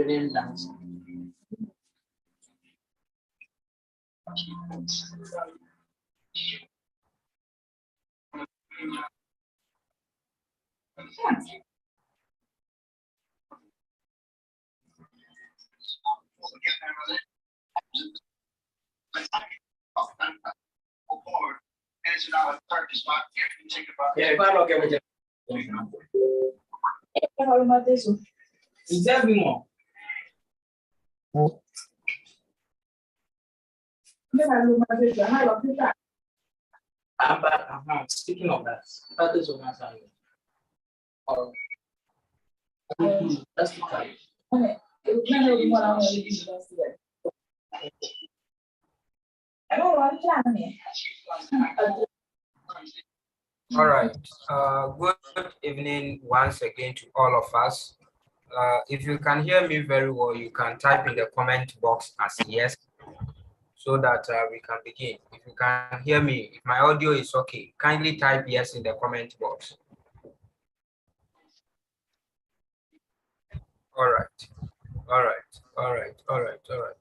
evening dance. Speaking of that, that is what I'm saying. That's the time. All right. Good evening once again to all of us. If you can hear me very well, you can type in the comment box as yes, so that we can begin. If you can hear me, if my audio is okay, kindly type yes in the comment box. All right. All right. All right. All right. All right.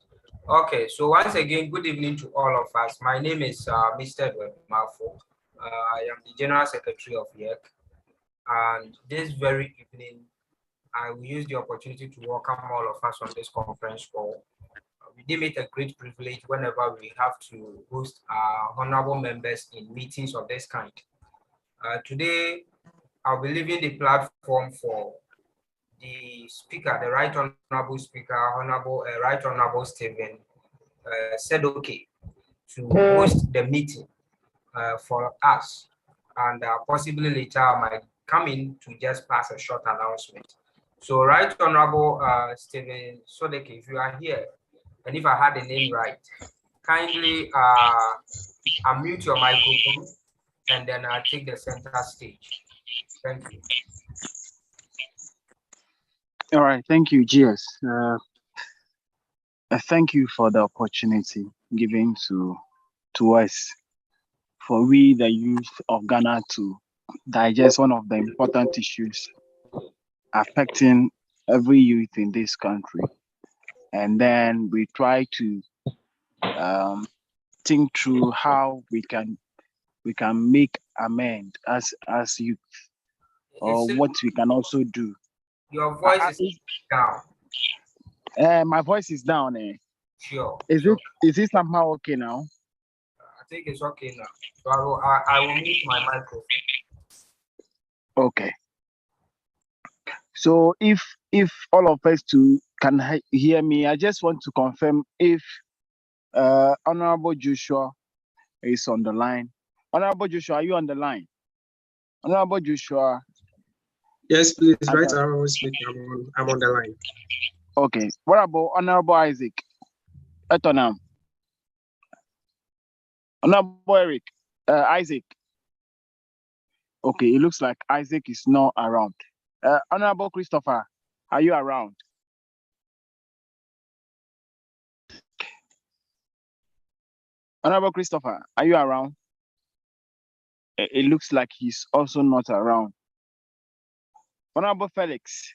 Okay. So once again, good evening to all of us. My name is Mr. Edward Mafo. I am the General Secretary of YEC. And this very evening, I will use the opportunity to welcome all of us on this conference call. We deem it a great privilege whenever we have to host our honorable members in meetings of this kind. Today, I'll be leaving the platform for the speaker, the Right Honorable Speaker, Right Honorable Stephen, said okay to host the meeting for us, and possibly later I might come in to just pass a short announcement. So Right Honorable Stephen Sodeke, if you are here, and if I had the name right, kindly unmute your microphone and then take the center stage. Thank you. All right, thank you, GS. Thank you for the opportunity given to us, for we, the youth of Ghana, to digest one of the important issues affecting every youth in this country. And then we try to think through how we can make amend as youth, or what we can also do. Your voice is down. My voice is down. Sure. Is it somehow okay now? I think it's okay now. So I will mute my microphone. Okay. So if all of us can hear me, I just want to confirm if Honorable Joshua is on the line. Honorable Joshua, are you on the line? Honorable Joshua. Yes, please. Right, I'm on the line. Okay. What about Honorable Isaac? Etonam. Honorable Eric. Isaac. Okay, it looks like Isaac is not around. Honorable Christopher, are you around? Honorable Christopher, are you around? It looks like he's also not around. Honorable Felix.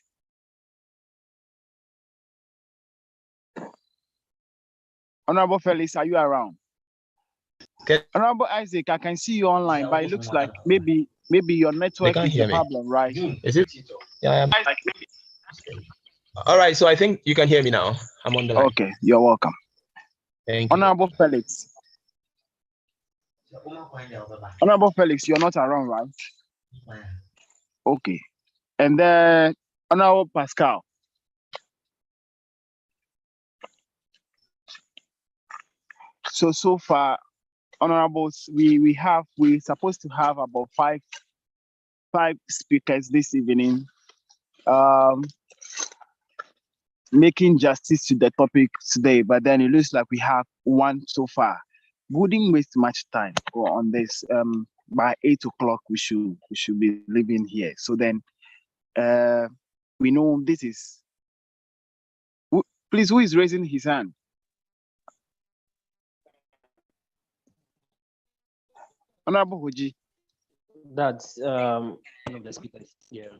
Honorable Felix, are you around? Okay. Honorable Isaac, I can see you online, but it looks like maybe your network is a problem, right? Is it? Yeah. All right, so I think you can hear me now. I'm on the line. Okay, you're welcome. Thank you. Honorable Felix. Honorable Felix, you're not around, right? Okay. And then Honorable Pascal. So far, honorables, we're supposed to have about five speakers this evening, making justice to the topic today, but then it looks like we have one so far. Wouldn't waste much time on this. By 8 o'clock we should be leaving here. So then we know this is please, who is raising his hand? Honorable Hoji. That's one of the speakers. Yeah.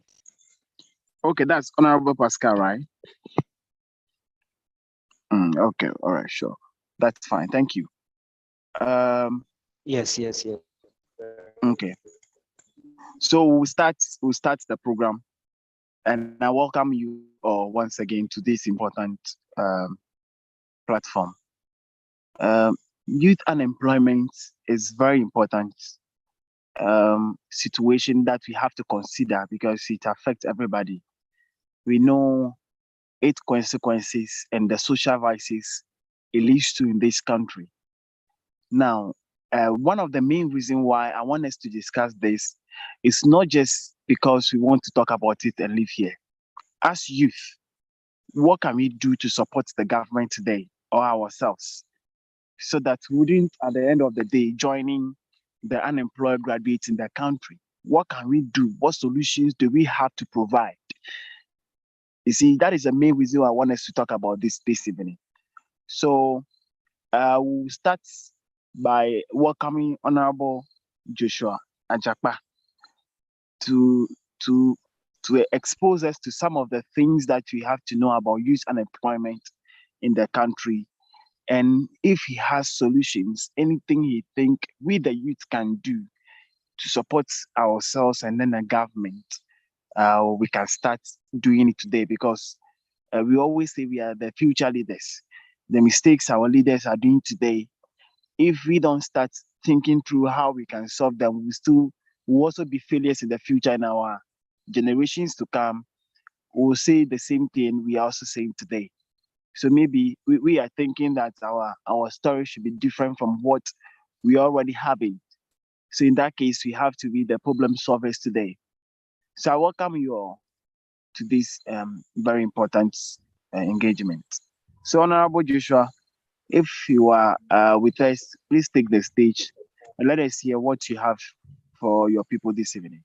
Okay, that's Honorable Pascal, right? Okay, all right, sure. That's fine. Thank you. Yes. Okay. So we'll start the program, and I welcome you all once again to this important platform. Youth unemployment is very important situation that we have to consider because it affects everybody. We know its consequences and the social vices it leads to in this country. Now, one of the main reasons why I want us to discuss this is not just because we want to talk about it and live here. As youth, what can we do to support the government today or ourselves so that we wouldn't, at the end of the day, joining the unemployed graduates in the country? What can we do? What solutions do we have to provide? You see, that is the main reason I want us to talk about this evening. So we'll start by welcoming Honorable Joshua Ajakpa to expose us to some of the things that we have to know about youth unemployment in the country, and if he has solutions, anything he think we the youth can do to support ourselves and then the government, we can start doing it today, because we always say we are the future leaders. The mistakes our leaders are doing today, if we don't start thinking through how we can solve them, we'll also be failures in the future. In our generations to come, we'll say the same thing we are also saying today. So maybe we are thinking that our story should be different from what we already having. So in that case, we have to be the problem solvers today. So I welcome you all to this very important engagement. So Honorable Joshua, if you are with us, please take the stage and let us hear what you have for your people this evening.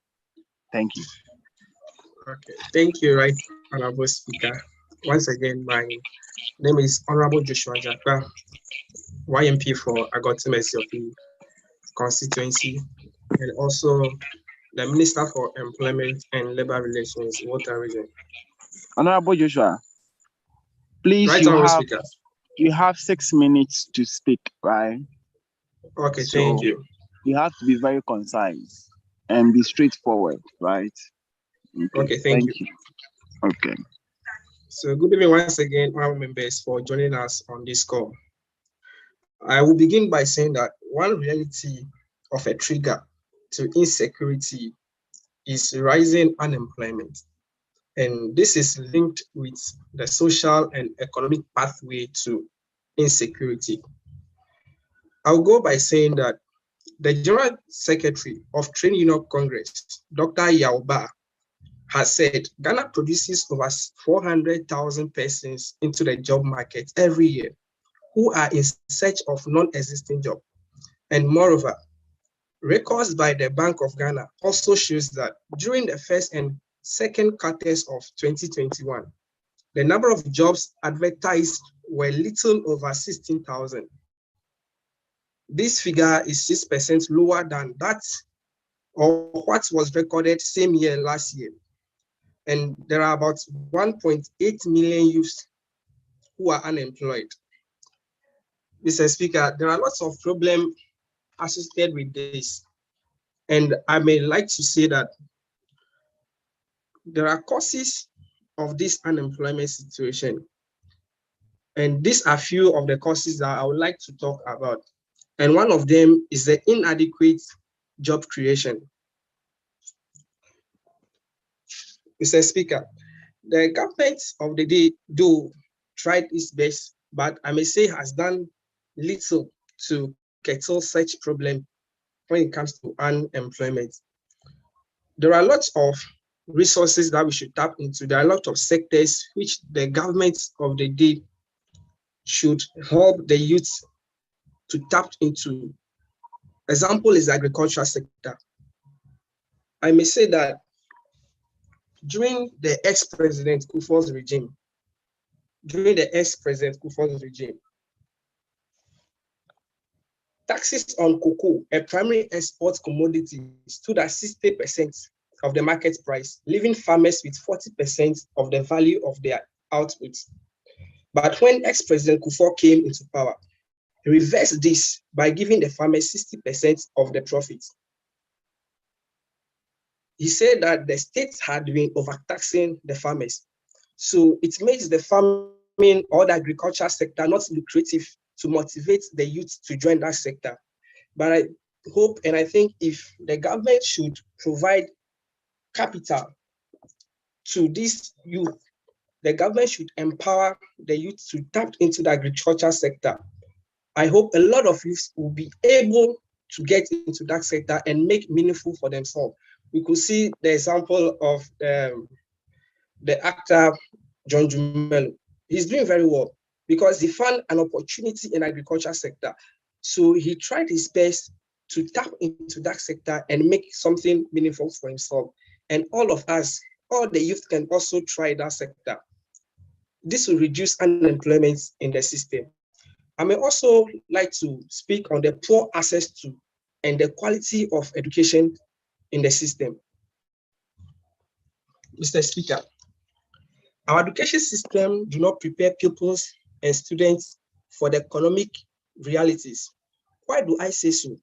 Thank you. Okay, thank you, right, Honorable Speaker. Once again, my name is Honorable Joshua Ajakpa, YMP for Agoti Messiopi constituency, and also the Minister for Employment and Labor Relations, Volta Region. Honorable Joshua, please, right, you have 6 minutes to speak, right? Okay, so thank you. You have to be very concise and be straightforward, right? Okay, thank you. Okay. So good evening once again, our members, for joining us on this call. I will begin by saying that one reality of a trigger to insecurity is rising unemployment. And this is linked with the social and economic pathway to insecurity. I'll go by saying that the General Secretary of Trade Union Congress, Dr. Yauba, has said Ghana produces over 400,000 persons into the job market every year who are in search of non-existing jobs. And moreover, records by the Bank of Ghana also shows that during the first and second quarters of 2021, the number of jobs advertised were little over 16,000. This figure is 6% lower than that or what was recorded same year last year. And there are about 1.8 million youths who are unemployed. Mr. Speaker, there are lots of problems associated with this. And I may like to say that there are causes of this unemployment situation. And these are few of the causes that I would like to talk about. And one of them is the inadequate job creation. Mr. Speaker, the government of the day tried its best, but I may say has done little to curtail such problem when it comes to unemployment. There are lots of resources that we should tap into. There are a lot of sectors which the government of the day should help the youth to tap into. Example is the agricultural sector. I may say that during the ex-president Kufuor's regime, taxes on cocoa, a primary export commodity, stood at 60% of the market price, leaving farmers with 40% of the value of their output. But when ex-President Kufuor came into power, he reversed this by giving the farmers 60% of the profits. He said that the states had been overtaxing the farmers. So it makes the farming or the agriculture sector not lucrative to motivate the youth to join that sector. But I hope and I think if the government should provide capital to this youth, the government should empower the youth to tap into the agriculture sector. I hope a lot of youth will be able to get into that sector and make meaningful for themselves. We could see the example of the actor John Jumelo. He's doing very well because he found an opportunity in the agriculture sector. So he tried his best to tap into that sector and make something meaningful for himself. And all of us, all the youth can also try that sector. This will reduce unemployment in the system. I may also like to speak on the poor access to and the quality of education in the system. Mr. Speaker, our education system do not prepare pupils and students for the economic realities. Why do I say so?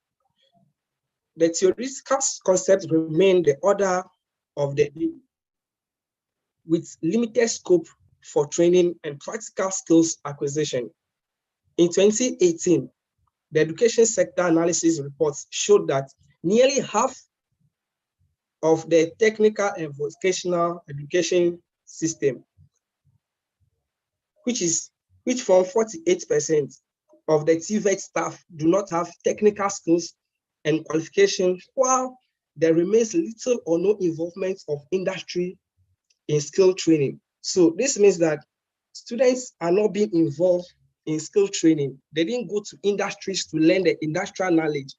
The theoretical concepts remain the order of the day, with limited scope for training and practical skills acquisition. In 2018, the education sector analysis reports showed that nearly half of the technical and vocational education system, which form 48% of the TVET staff, do not have technical skills and qualifications, while there remains little or no involvement of industry in skill training. So this means that students are not being involved in skill training. They didn't go to industries to learn the industrial knowledge,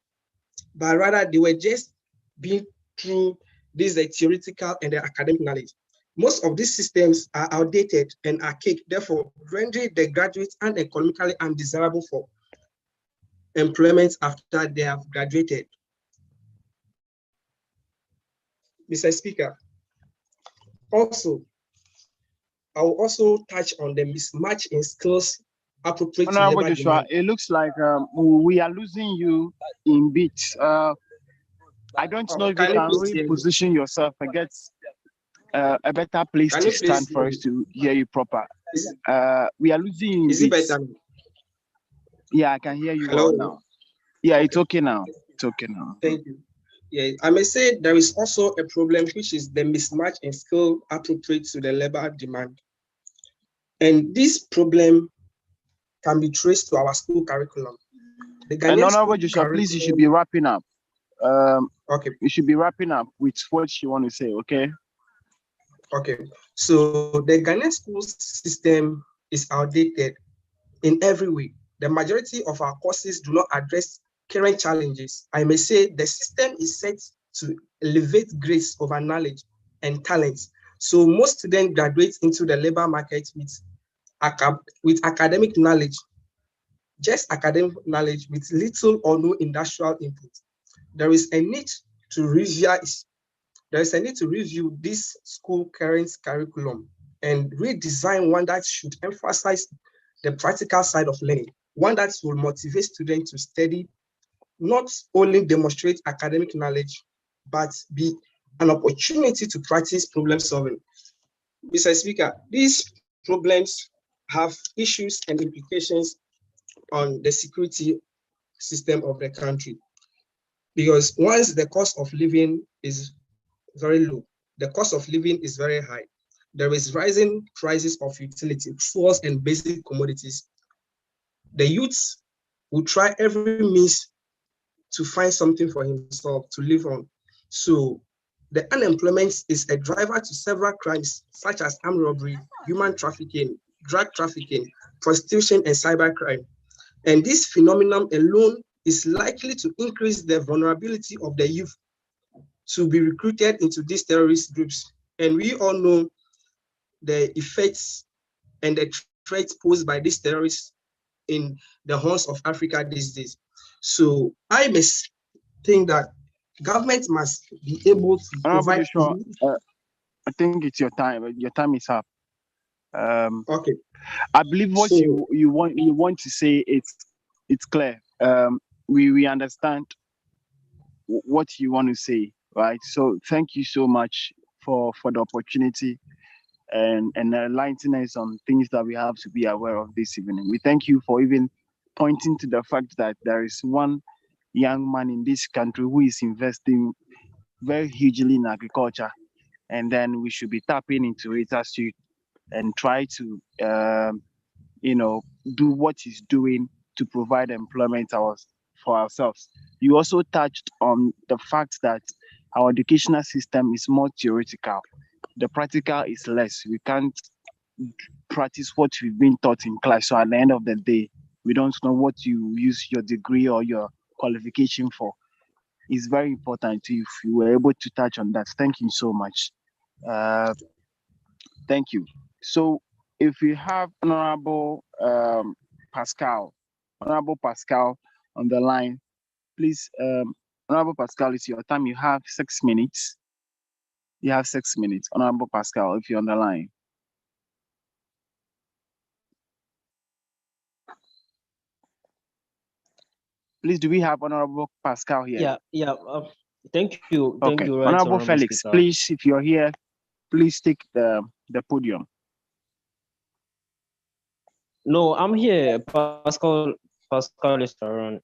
but rather they were just being through this theoretical and the academic knowledge. Most of these systems are outdated and archaic, therefore rendering the graduates uneconomically undesirable for employment after they have graduated. Mr. Speaker, also, I will also touch on the mismatch in skills appropriate to labor demand. It looks like we are losing you in bits. I don't know if you can reposition yourself and get a better place to stand for us to hear you proper. We are losing you in bits. Is it better? Yeah, I can hear you well now. Yeah, it's okay now. It's okay now. Thank you. Yeah, I may say there is also a problem, which is the mismatch in skill appropriate to the labor demand. And this problem can be traced to our school curriculum. And Honorable Joshua, please, you should be wrapping up. Okay. You should be wrapping up with what you want to say, okay? Okay. So the Ghanaian school system is outdated in every way. The majority of our courses do not address current challenges. I may say the system is set to elevate grades over knowledge and talents. So most students graduate into the labor market with academic knowledge, just academic knowledge with little or no industrial input. There is a need to review this school current curriculum and redesign one that should emphasize the practical side of learning, one that will motivate students to study, not only demonstrate academic knowledge, but be an opportunity to practice problem solving. Mr. Speaker, these problems have issues and implications on the security system of the country. Because once the cost of living is very low, the cost of living is very high, there is rising prices of utility, fuels, and basic commodities. The youths will try every means to find something for himself to live on. So the unemployment is a driver to several crimes such as armed robbery, human trafficking, drug trafficking, prostitution, and cybercrime. And this phenomenon alone is likely to increase the vulnerability of the youth to be recruited into these terrorist groups. And we all know the effects and the threats posed by these terrorists in the horns of Africa these days. So I must think that government must be able to provide. I think it's your time. Your time is up. Okay. I believe what So, you want to say it's clear. We understand what you want to say, right? So thank you so much for the opportunity and enlightening us on things that we have to be aware of this evening. We thank you for even pointing to the fact that there is one young man in this country who is investing very hugely in agriculture, and then we should be tapping into it as you and try to do what he's doing to provide employment for ourselves. You also touched on the fact that our educational system is more theoretical. The practical is less. We can't practice what we've been taught in class. So at the end of the day, we don't know what you use your degree or your qualification for. It's very important if you were able to touch on that. Thank you so much. Thank you. So if we have Honorable Pascal on the line, please, Honorable Pascal, it's your time. You have 6 minutes. You have 6 minutes. Honorable Pascal, if you're on the line. Please, do we have Honorable Pascal here? Yeah. Thank you. Okay. You, right, Honorable Felix, Speaker. please, if you're here, please take the podium. No, I'm here. Pascal is around.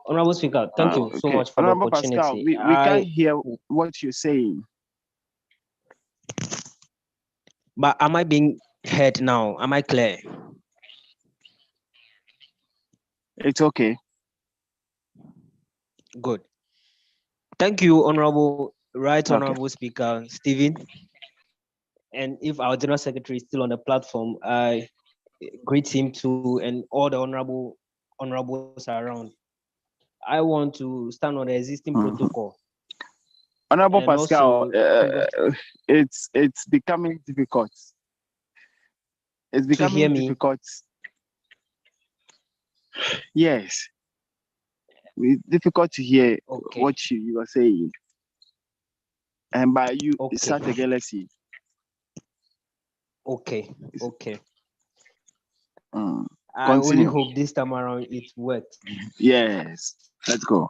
Honorable Speaker, thank you so much for Honorable the opportunity. Pascal, we can't hear what you're saying. But am I being heard now? Am I clear? It's okay. Good. Thank you, Honorable Okay. Speaker Stephen. And if our General Secretary is still on the platform, I greet him too and all the honorables around. I want to stand on the existing protocol. Honorable Pascal, it's becoming difficult. It's becoming difficult. Yes. It's difficult to hear what you are saying. And by you, it's such a jealousy. Okay. I Continue. only hope this time around it works. Yes. Let's go.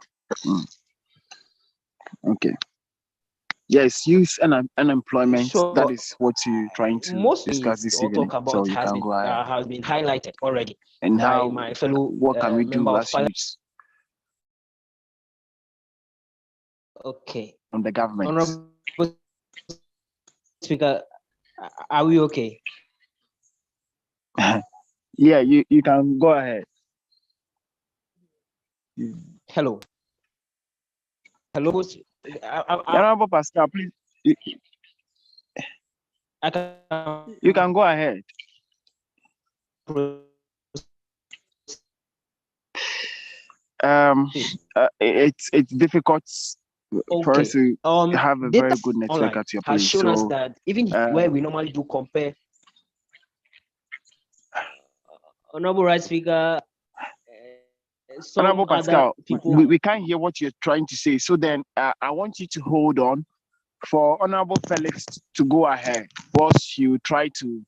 Okay. Yes, youth and unemployment. Sure. That is what you're trying to discuss this evening. Talk about so you can go ahead. has been highlighted already. And by how my fellow what can we do as youths? Okay. On the government. Honorable Speaker, are we okay? Yeah, you can go ahead. Hello. Honorable Pascal, please. You can go ahead. It's difficult for us to have a very good network at your place. Has shown us that even where we normally do compare, Honorable Right Speaker, Honorable Pascal, we can't hear what you're trying to say. So then I want you to hold on for Honorable Felix to go ahead whilst you try to.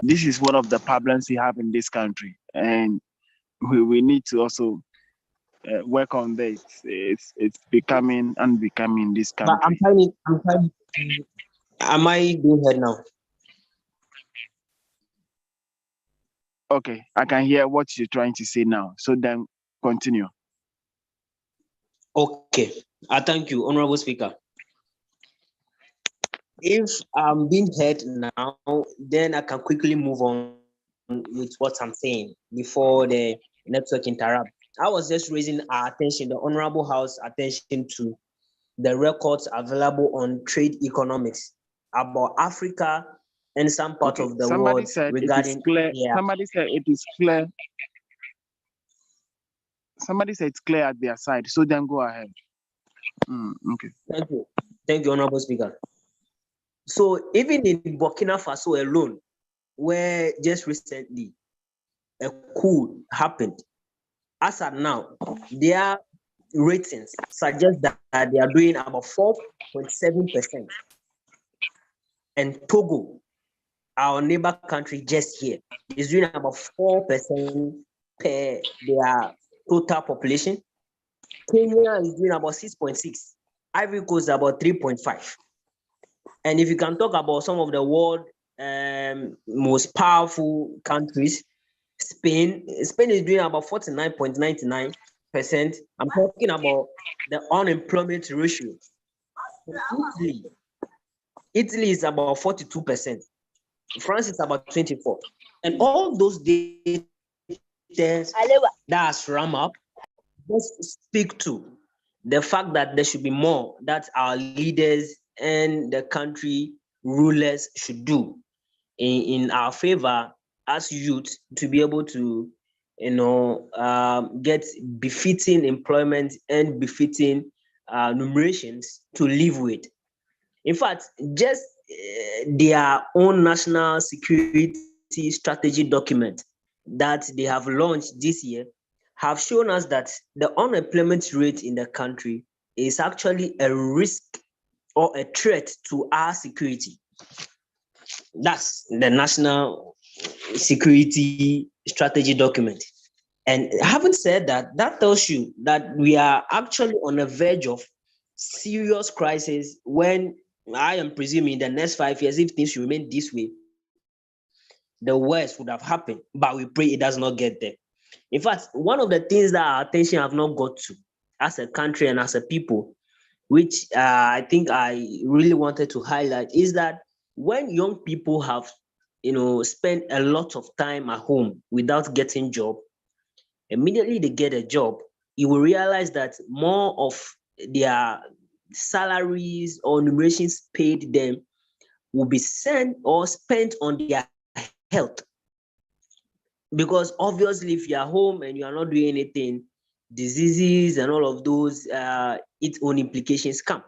This is one of the problems we have in this country, and we need to also work on this. It's becoming unbecoming this country. But I'm trying. Am I being heard now? Okay, I can hear what you're trying to say now. So then continue. Okay, thank you, Honorable Speaker. If I'm being heard now, then I can quickly move on with what I'm saying before the network interrupt. I was just raising our attention, the Honorable House attention to the records available on trade economics about Africa and some part of the world regarding. Somebody said it is clear. Somebody said it's clear at their side. So then go ahead. Okay. Thank you, Honorable Speaker. So even in Burkina Faso alone, where just recently a coup happened, as of now, their ratings suggest that they are doing about 4.7%. And Togo, our neighbor country just here, is doing about 4% per their total population. Kenya is doing about 6.6. Ivory Coast is about 3.5. And if you can talk about some of the world most powerful countries, Spain is doing about 49.99%. I'm talking about the unemployment ratio. Italy is about 42%. France is about 24%. And all those data that's ram up, let's speak to the fact that there should be more that our leaders and the country rulers should do in our favor as youth to be able to, get befitting employment and befitting numerations to live with. In fact, just their own national security strategy document that they have launched this year have shown us that the unemployment rate in the country is actually a risk or a threat to our security. That's the national security strategy document. And having said that, that tells you that we are actually on the verge of serious crisis when I am presuming the next 5 years, if things remain this way, the worst would have happened, but we pray it does not get there. In fact, one of the things that our attention have not got to as a country and as a people, which I think I really wanted to highlight, is that when young people have, spent a lot of time at home without getting job, immediately they get a job, you will realize that more of their salaries or remunerations paid them will be sent or spent on their health. Because obviously, if you're home and you are not doing anything, diseases and all of those, its own implications come.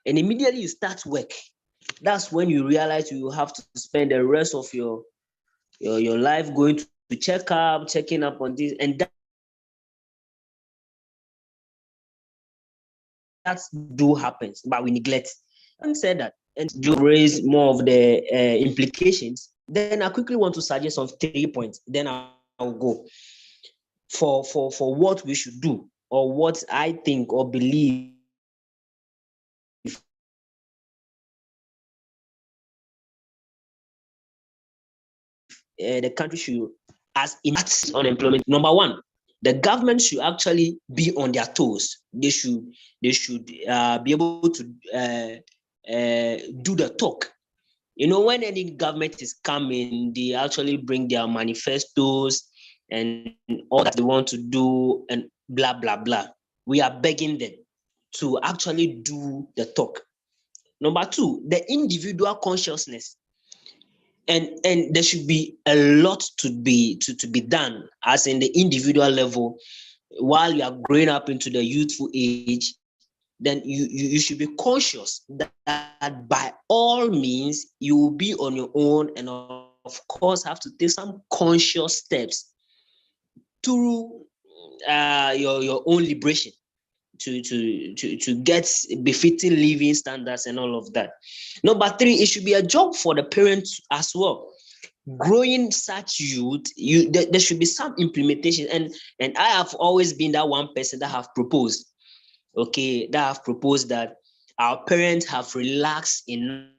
And immediately you start work. That's when you realize you have to spend the rest of your life going to checking up on this, and that do happens, but we neglect. And said that, and you raise more of the implications. Then I quickly want to suggest some 3 points. Then I'll go for what we should do, or what I think or believe the country should, as in unemployment. Number one, the government should actually be on their toes. They should be able to do the talk. When any government is coming, they actually bring their manifestos and all that they want to do and blah, blah, blah. We are begging them to actually do the talk. Number two, the individual consciousness. And there should be a lot to be done as in the individual level while you are growing up into the youthful age. Then you should be conscious that by all means you will be on your own, and of course have to take some conscious steps through your own liberation to get befitting living standards and all of that. Number three, it should be a job for the parents as well. Growing such youth, there should be some implementation, and I have always been that one person that have proposed that our parents have relaxed enough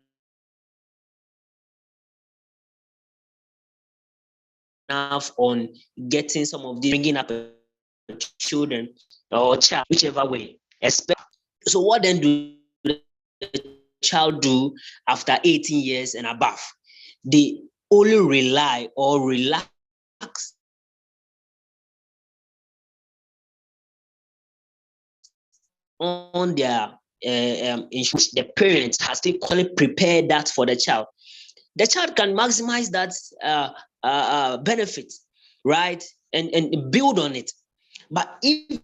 on getting some of these, bringing up children or child, whichever way. So what then do the child do after 18 years and above? They only rely or relax on their insurance. The parents has to prepare that for the child. The child can maximize that benefit, right? And build on it. But if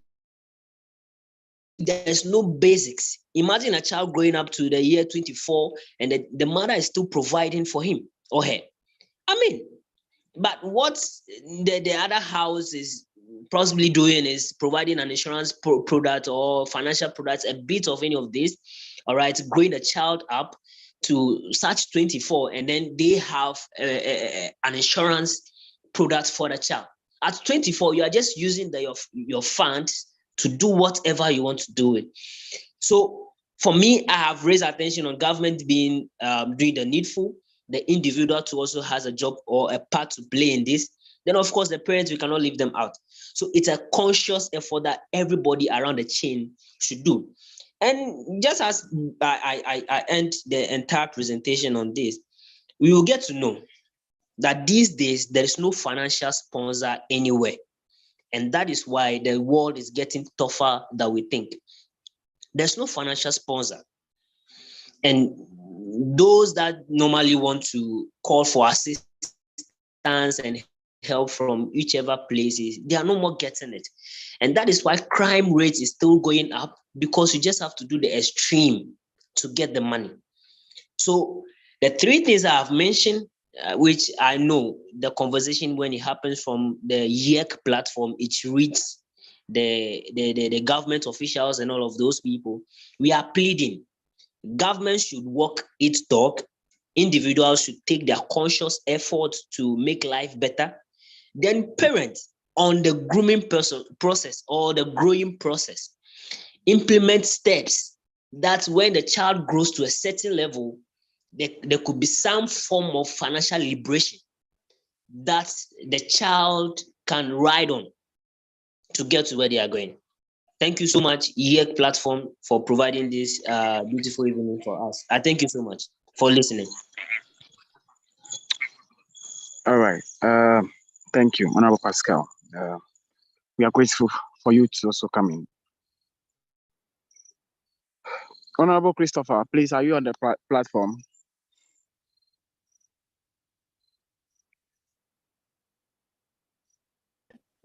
there's no basics, imagine a child growing up to the year 24 and the mother is still providing for him or her. But what the other house is possibly doing is providing an insurance product or financial products, a bit of any of this, all right, growing the child up to search 24, and then they have an insurance product for the child. At 24, you are just using your funds to do whatever you want to do with. So for me, I have raised attention on government being doing the needful. The individual too also has a job or a part to play in this. Then of course the parents, we cannot leave them out. So it's a conscious effort that everybody around the chain should do. And just as I end the entire presentation on this, we will get to know that these days there is no financial sponsor anywhere. And that is why the world is getting tougher than we think. There's no financial sponsor. And those that normally want to call for assistance and help from whichever places, they are no more getting it. And that is why crime rate is still going up, because you just have to do the extreme to get the money. So the three things I have mentioned, which I know the conversation when it happens from the YEC platform, it reads the government officials and all of those people. We are pleading. Government should walk its talk. Individuals should take their conscious effort to make life better. Then parents on the grooming process or the growing process, implement steps that when the child grows to a certain level, there could be some form of financial liberation that the child can ride on to get to where they are going. Thank you so much, YEC platform, for providing this beautiful evening for us. I thank you so much for listening. All right. Thank you, Honorable Pascal. We are grateful for you to also come in. Honorable Christopher, please, are you on the platform?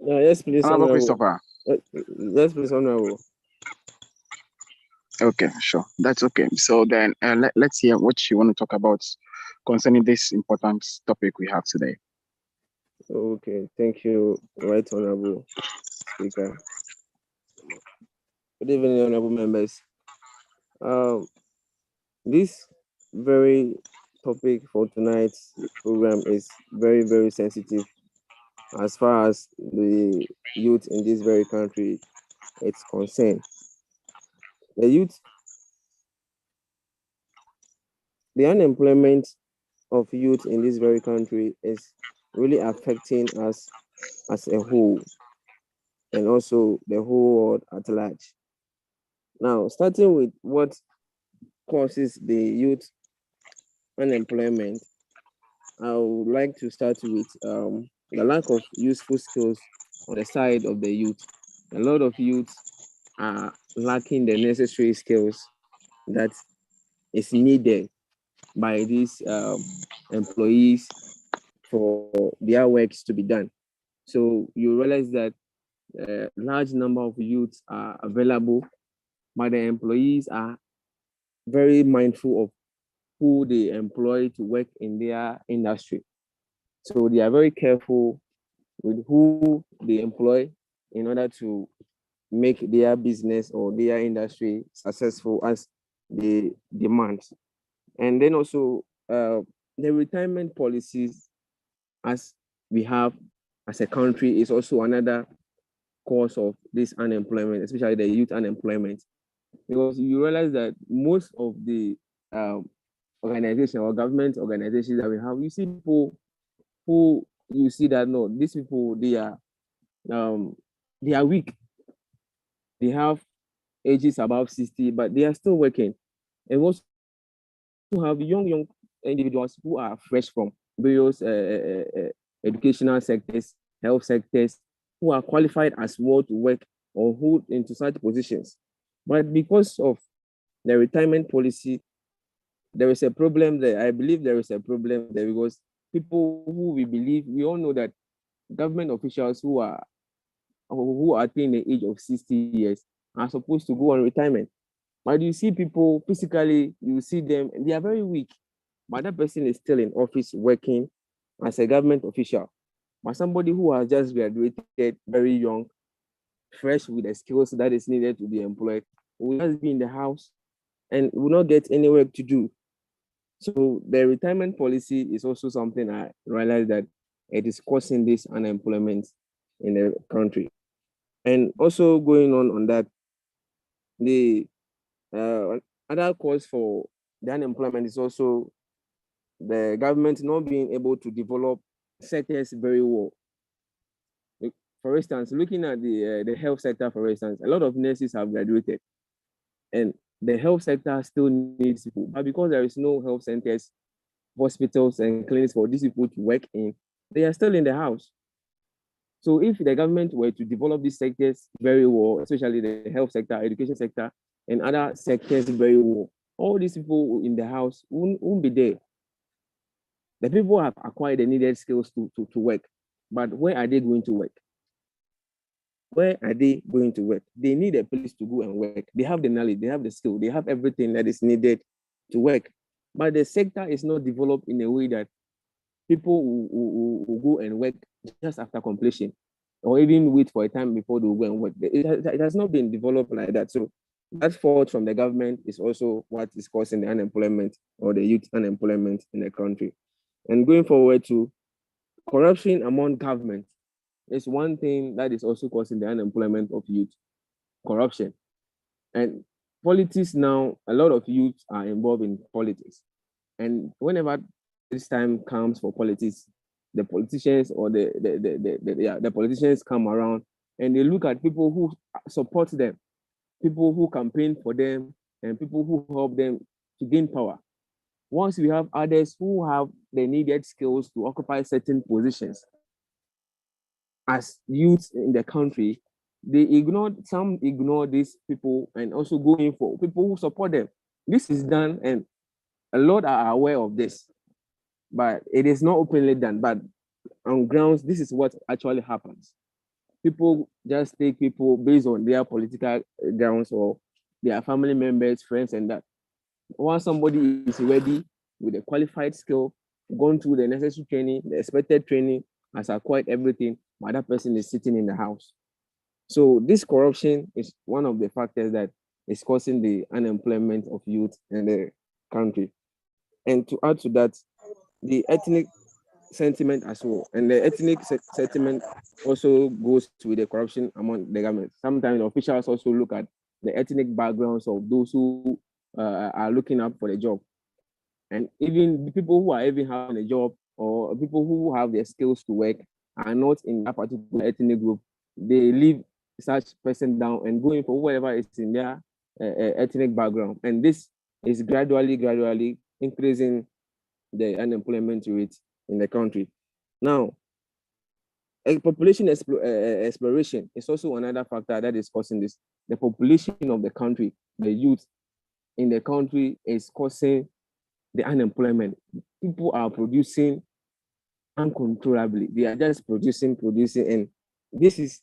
Yes, please, Honorable Christopher. Yes, please, Honorable. Okay, sure. That's okay. So then let's hear what you want to talk about concerning this important topic we have today. Okay, thank you, Right Honorable Speaker. Good evening, honorable members. This very topic for tonight's program is very, very sensitive as far as the youth in this very country is concerned. The unemployment of youth in this very country is really affecting us as a whole, and also the whole world at large. Now, starting with what causes the youth unemployment, I would like to start with the lack of useful skills on the side of the youth. A lot of youth are lacking the necessary skills that is needed by these employees for their works to be done. So you realize that a large number of youths are available, but the employees are very mindful of who they employ to work in their industry. So they are very careful with who they employ in order to make their business or their industry successful as they demand. And then also the retirement policies as we have as a country is also another cause of this unemployment, especially the youth unemployment. Because you realize that most of the organizations or government organizations that we have, you see people who you see that no, these people they are weak. They have ages above 60, but they are still working. And also have young individuals who are fresh from various educational sectors, health sectors, who are qualified as well to work or who into such positions. But because of the retirement policy, there is a problem there. I believe there is a problem there because people who we all know that government officials who attain the age of 60 years are supposed to go on retirement. But you see people physically, you see them, they are very weak. But that person is still in office working as a government official. But somebody who has just graduated very young, fresh with the skills that is needed to be employed, will just be in the house and will not get any work to do. So the retirement policy is also something I realized that it is causing this unemployment in the country. And also going on that, the other cause for the unemployment is also the government not being able to develop sectors very well. For instance, looking at the health sector, for instance, a lot of nurses have graduated, and the health sector still needs people. But because there is no health centers, hospitals, and clinics for these people to work in, they are still in the house. So if the government were to develop these sectors very well, especially the health sector, education sector, and other sectors very well, all these people in the house won't be there. The people have acquired the needed skills to work, but where are they going to work? Where are they going to work? They need a place to go and work. They have the knowledge, they have the skill, they have everything that is needed to work. But the sector is not developed in a way that people will go and work just after completion, or even wait for a time before they go and work. It has not been developed like that. So that fault from the government is also what is causing the unemployment or the youth unemployment in the country. And going forward to corruption among government is one thing that is also causing the unemployment of youth, corruption. And politics now, a lot of youth are involved in politics. And whenever this time comes for politics, the politicians or the politicians come around and they look at people who support them, people who campaign for them, and people who help them to gain power. Once we have others who have the needed skills to occupy certain positions as youths in the country, some ignore these people and also go in for people who support them. This is done, and a lot are aware of this, but it is not openly done. But on grounds, this is what actually happens. People just take people based on their political grounds or their family members, friends, and that. Once somebody is ready with a qualified skill, gone through the necessary training, the expected training, has acquired everything, but that person is sitting in the house. So this corruption is one of the factors that is causing the unemployment of youth in the country. And to add to that, the ethnic sentiment as well. And the ethnic sentiment also goes with the corruption among the government. Sometimes officials also look at the ethnic backgrounds of those who are looking up for the job. And even the people who are even having a job or people who have the skills to work are not in that particular ethnic group. They leave such person down and going for whatever is in their ethnic background. And this is gradually increasing the unemployment rate in the country. Now, population exploration is also another factor that is causing this. The population of the country, the youth in the country is causing the unemployment. People are producing uncontrollably. They are just producing, and this is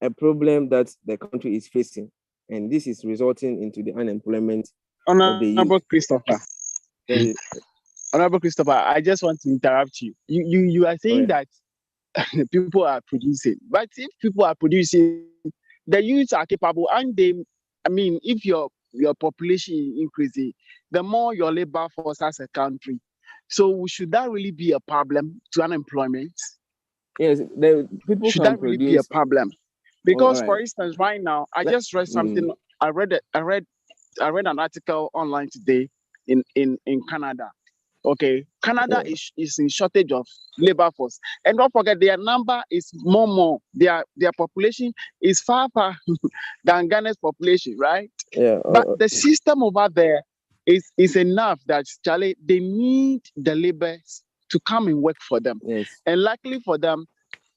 a problem that the country is facing, and this is resulting into the unemployment of the youth. Honorable Christopher, I just want to interrupt you. You are saying that people are producing, but if people are producing, the youths are capable, and they, I mean, if your population is increasing, the more your labor force as a country. So should that really be a problem to unemployment? Yes, should that really be a problem? Because, for instance, right now, I just read something. I read an article online today in Canada. Okay, Canada is in shortage of labor force, and don't forget their number is more. Their population is far than Ghana's population, right? Yeah. But the system over there is enough that Charlie, they need the laborers to come and work for them. Yes. And luckily for them,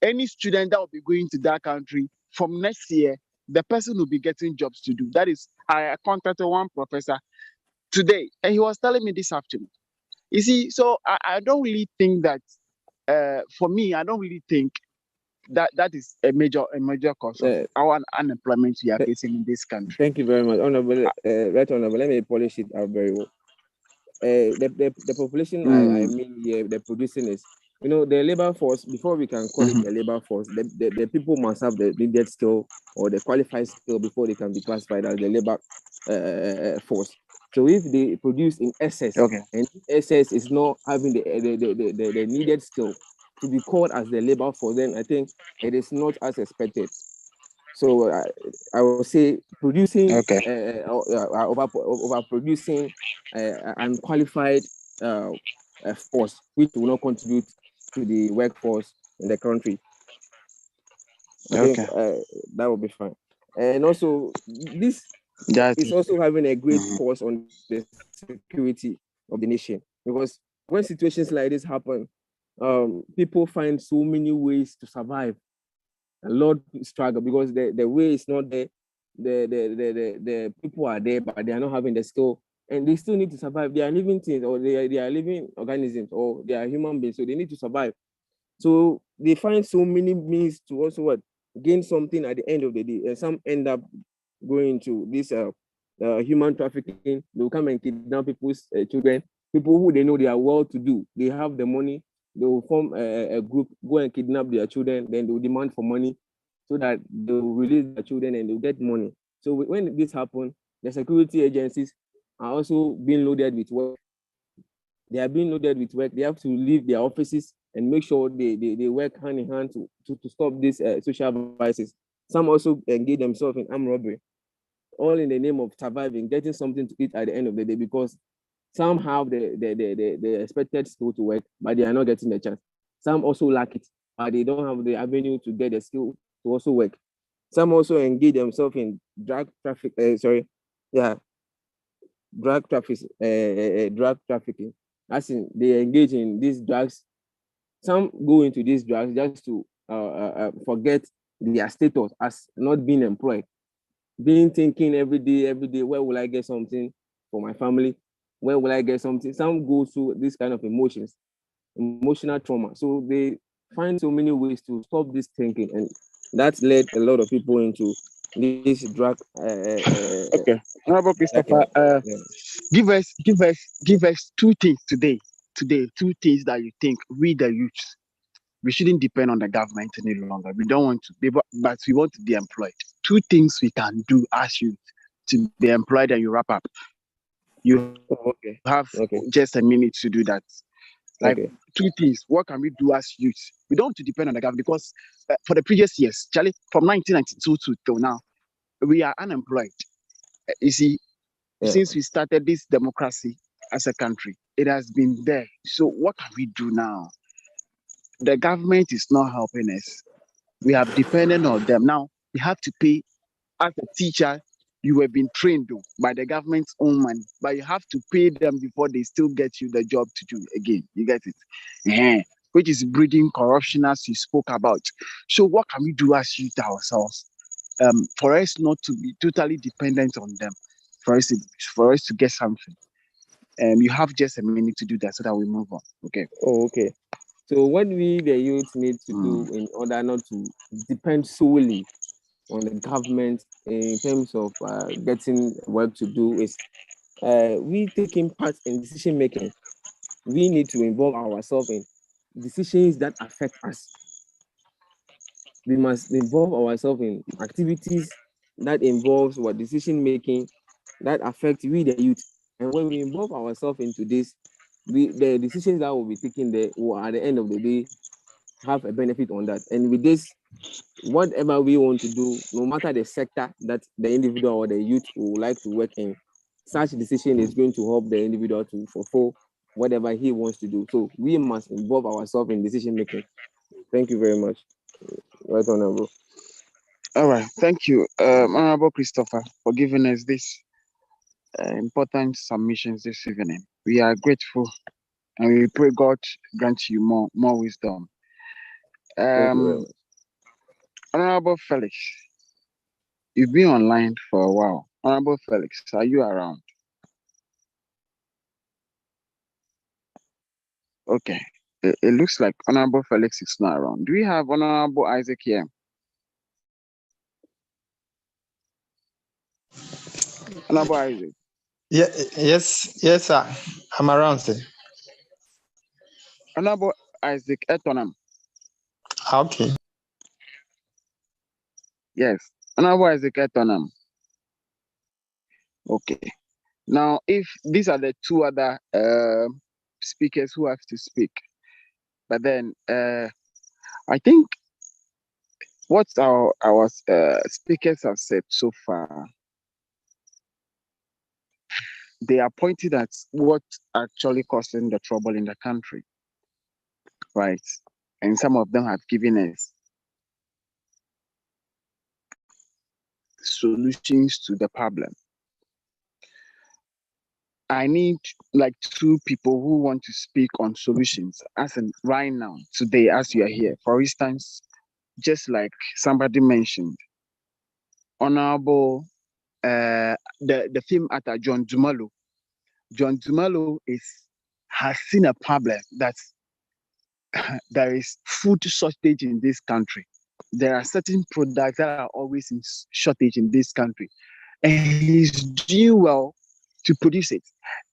any student that will be going to that country from next year, the person will be getting jobs to do. That is, I contacted one professor today, and he was telling me this afternoon. You see, so I don't really think that, for me, I don't really think that is a major cause of our unemployment we are facing in this country. Thank you very much, Honorable. Right, Honorable. Let me polish it out very well. The population I mean here, the producing is, the labor force. Before we can call it a labor force, the people must have the needed skill or the qualified skill before they can be classified as the labor force. So if they produce in excess, and excess is not having the needed skill to be called as the labor for them, I think it is not as expected. So I will say producing overproducing unqualified force, which will not contribute to the workforce in the country. I think that will be fine. And also, this is also having a great force on the security of the nation, because when situations like this happen, people find so many ways to survive. A lot struggle because the way is not there. The people are there, but they are not having the skill, and they still need to survive. They are living things, or they are living organisms, or they are human beings, so they need to survive. So they find so many means to also gain something at the end of the day, and some end up going to this human trafficking. They will come and kidnap people's children, people who they know they are well to do, they have the money. They will form a group, go and kidnap their children, then they will demand for money so that they will release their children and they'll get money. So when this happens, the security agencies are also being loaded with work. They are being loaded with work. They have to leave their offices and make sure they work hand in hand to stop these social vices. Some also engage themselves in armed robbery, all in the name of surviving, getting something to eat at the end of the day, because some have the expected skill to work, but they are not getting the chance. Some also lack it, but they don't have the avenue to get the skill to also work. Some also engage themselves in drug trafficking. Drug trafficking. As in, they engage in these drugs. Some go into these drugs just to forget their status as not being employed, being thinking every day, where will I get something for my family? Where will I get something? Some go through this kind of emotional trauma. So they find so many ways to stop this thinking, and that led a lot of people into this drug. Okay, Honorable Christopher, give us two things today. Two things that you think we the youth, we shouldn't depend on the government any longer. We don't want to be, but we want to be employed. Two things we can do as youth to be employed, and you wrap up. You have just a minute to do that. Two things. What can we do as youth? We don't have to depend on the government, because for the previous years, Charlie, from 1992 to till now, we are unemployed. You see, since we started this democracy as a country, it has been there. So what can we do now? The government is not helping us. We have depended on them. Now we have to pay. As a teacher, you have been trained by the government's own money, but you have to pay them before they still get you the job to do again. You get it? Which is breeding corruption, as you spoke about. So what can we do as youth ourselves? For us not to be totally dependent on them, for us to get something. You have just a minute to do that so that we move on. Okay. Okay. So what we the youth need to do in order not to depend solely on the government in terms of getting work to do is we taking part in decision making. We need to involve ourselves in decisions that affect us. We must involve ourselves in activities that involves decision making that affect we the youth. And when we involve ourselves into this, the decisions that will be taken there will at the end of the day have a benefit on that. And with this, whatever we want to do, no matter the sector that the individual or the youth would like to work in, such decision is going to help the individual to fulfill whatever he wants to do. So we must involve ourselves in decision making. Thank you very much. Right, Honorable. All right, thank you, Honorable Christopher, for giving us this important submissions this evening. We are grateful, and we pray God grant you more wisdom. Honorable Felix, you've been online for a while. Honorable Felix, are you around? Okay, it looks like Honorable Felix is not around. Do we have Honorable Isaac here? Honorable Isaac. Yeah, yes, sir. I'm around, sir. Honorable Isaac Etonam. Okay. Yes, Honorable Isaac Etonam. Okay. Now, if these are the two other speakers who have to speak, but then I think what our speakers have said so far, they are pointing at what actually causing the trouble in the country, right? And some of them have given us solutions to the problem. I need like two people who want to speak on solutions, as in right now, today, as you are here. For instance, just like somebody mentioned, Honorable, the film actor John Dumalo. John Dumalo has seen a problem that there is food shortage in this country. There are certain products that are always in shortage in this country, and he's doing well to produce it.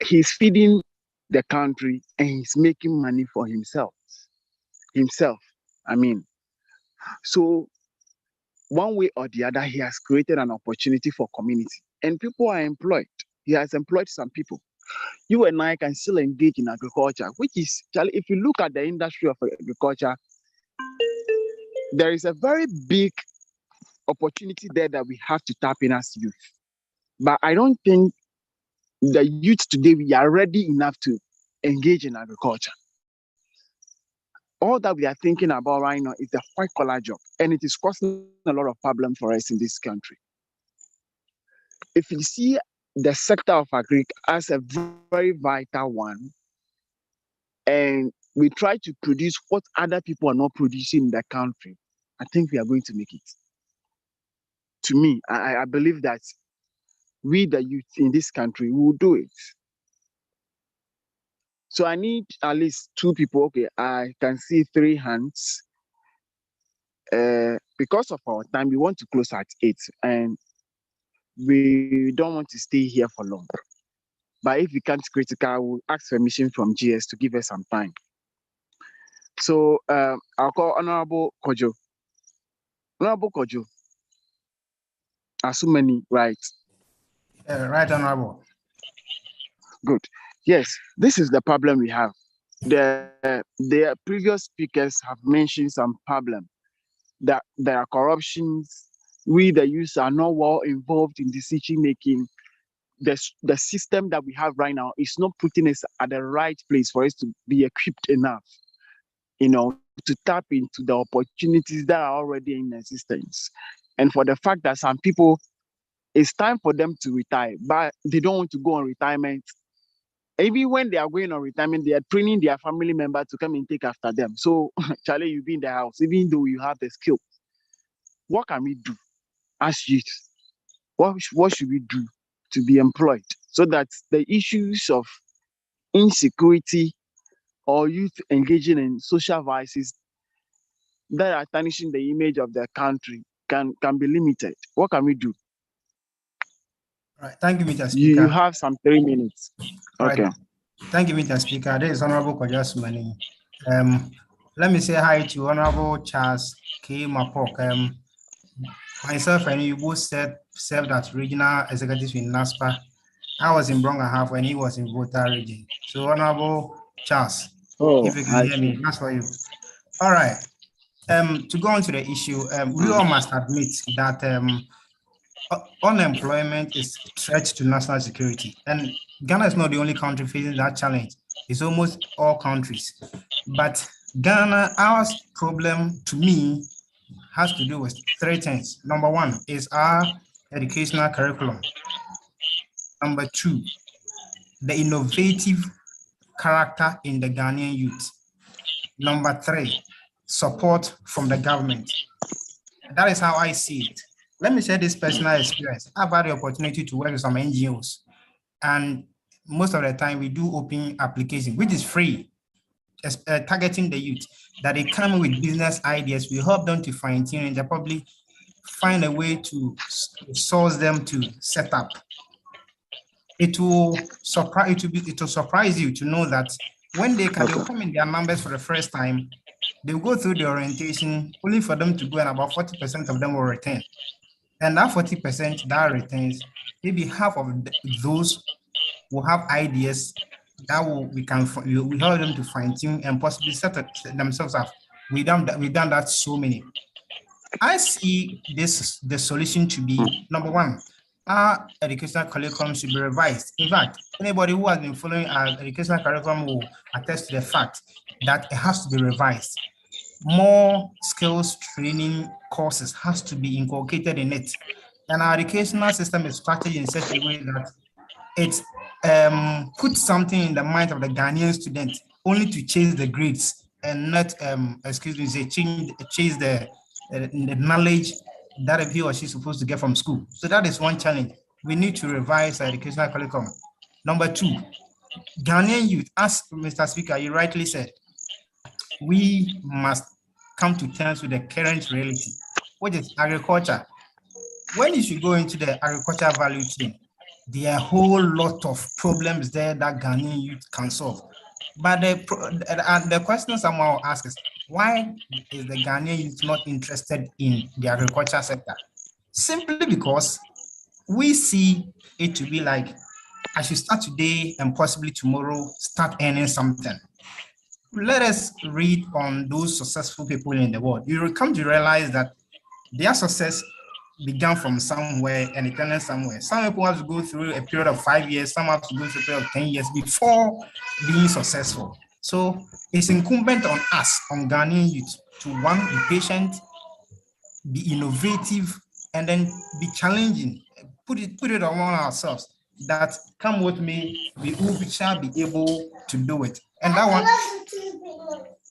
He's feeding the country and he's making money for himself. I mean, so one way or the other, he has created an opportunity for community, and people are employed. He has employed some people. You and I can still engage in agriculture, which is, if you look at the industry of agriculture, there is a very big opportunity there that we have to tap in as youth. But I don't think the youth today, we are ready enough to engage in agriculture. All that we are thinking about right now is the white collar job, and it is causing a lot of problems for us in this country. If you see the sector of agri as a very vital one, and we try to produce what other people are not producing in the country, I think we are going to make it. To me, I believe that we, the youth in this country, will do it. So I need at least two people. Okay, I can see 3 hands. Because of our time, we want to close at 8, and we don't want to stay here for long. But if we can't critical, we'll ask permission from GS to give us some time. So I'll call Honorable Kojo. Honorable Kojo. Asumani, right? Right, Honorable. Good. Yes, this is the problem we have. The previous speakers have mentioned some problem, that there are corruptions. We, the youth, are not well involved in decision making. The system that we have right now is not putting us at the right place for us to be equipped enough, to tap into the opportunities that are already in existence. And for the fact that some people, it's time for them to retire, but they don't want to go on retirement. Even when they are going on retirement, they are training their family member to come and take after them. So, Charlie, you be in the house, even though you have the skill. What can we do as youth? What should we do to be employed so that the issues of insecurity or youth engaging in social vices that are tarnishing the image of the country can be limited? What can we do? All right. Thank you, Mr. Speaker. You have some 3 minutes. Okay. Right. Thank you, Mr. Speaker. This is Honorable Kojo Asumani. Let me say hi to Honorable Charles K. Mapok. Myself and you both served as regional executives in NASPA. I was in Bronga Half when he was in Volta region. So, Honorable Charles, if you can hear me, that's for you. All right. To go on to the issue, we all must admit that unemployment is a threat to national security. And Ghana is not the only country facing that challenge. It's almost all countries. But Ghana, our problem, to me, has to do with 3 things. Number 1 is our educational curriculum. Number 2, the innovative character in the Ghanaian youth. Number 3, support from the government. That is how I see it. Let me share this personal experience. I've had the opportunity to work with some NGOs, and most of the time we do open application, which is free, targeting the youth, that they come with business ideas. We help them to fine tune, and they probably find a way to source them to set up. It will surprise you to know that when they'll come in their numbers for the first time, they'll go through the orientation only for them to go, and about 40% of them will return. And that 40% that returns, maybe half of those will have ideas that we help them to fine tune and possibly set themselves up. We've done that so many. I see the solution to be number one. Our educational curriculum should be revised. In fact, anybody who has been following our educational curriculum will attest to the fact that it has to be revised. More skills training courses has to be inculcated in it. And our educational system is structured in such a way that it puts something in the mind of the Ghanaian student only to chase the grades and not, chase the knowledge that he or she is supposed to get from school. So that is one challenge. We need to revise our educational curriculum. Number two, Ghanaian youth, as Mr. Speaker, you rightly said, we must come to terms with the current reality, which is agriculture. When you should go into the agriculture value chain, there are a whole lot of problems there that Ghanaian youth can solve. But the question someone will ask is, why is the Ghanaian youth not interested in the agriculture sector? Simply because we see it to be like, I should start today and possibly tomorrow start earning something. Let us read on those successful people in the world. You will come to realize that their success began from somewhere and it ended somewhere. Some people have to go through a period of 5 years, some have to go through a period of 10 years before being successful. So it's incumbent on us, on Ghanaian youth, to one, be patient, be innovative, and then be challenging. Put it on ourselves that come with me, we shall be able to do it. And that one,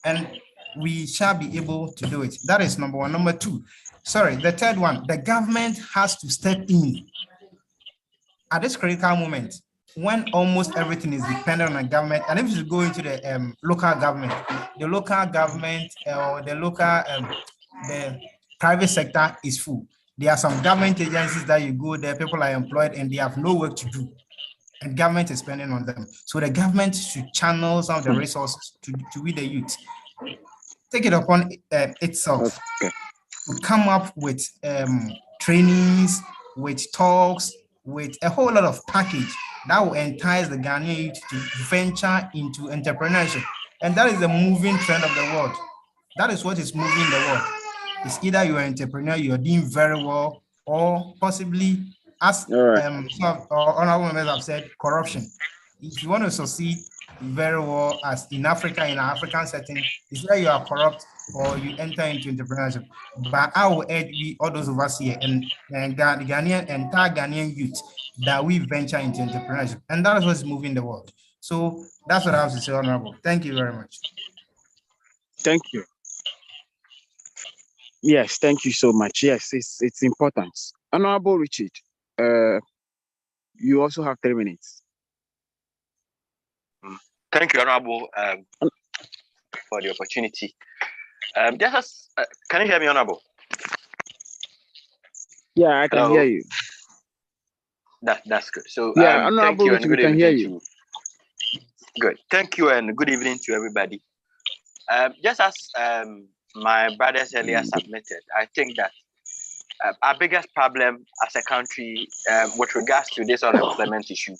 and we shall be able to do it. That is number one. Number two, the third one, the government has to step in at this critical moment when almost everything is dependent on the government. And if you go into the local government or the private sector is full. There are some government agencies that you go there, people are employed and they have no work to do. And government is spending on them. So the government should channel some of the resources to with the youth. Take it upon itself to come up with trainings, with talks, with a whole lot of package that will entice the Ghanaian youth to venture into entrepreneurship. And that is the moving trend of the world. That is what is moving the world. It's either you're an entrepreneur, you're doing very well, or possibly, as some honorable members have said, corruption. If you want to succeed very well, as in Africa, in an African setting, it's either you are corrupt or you enter into entrepreneurship. But I will urge all those of us here and the entire Ghanaian youth that we venture into entrepreneurship. And that is what's moving the world. So that's what I have to say, Honorable. Thank you very much. Thank you. Yes, thank you so much. Yes, it's important. Honorable Richard, you also have 3 minutes. Thank you, Honorable, for the opportunity. Can you hear me, Honorable? Yeah, I can hear you. That's good. So yeah, Honorable thank you Richard, and good can hear evening you. Good. Thank you and good evening to everybody. Just as my brothers earlier submitted, I think that our biggest problem as a country with regards to this unemployment issue,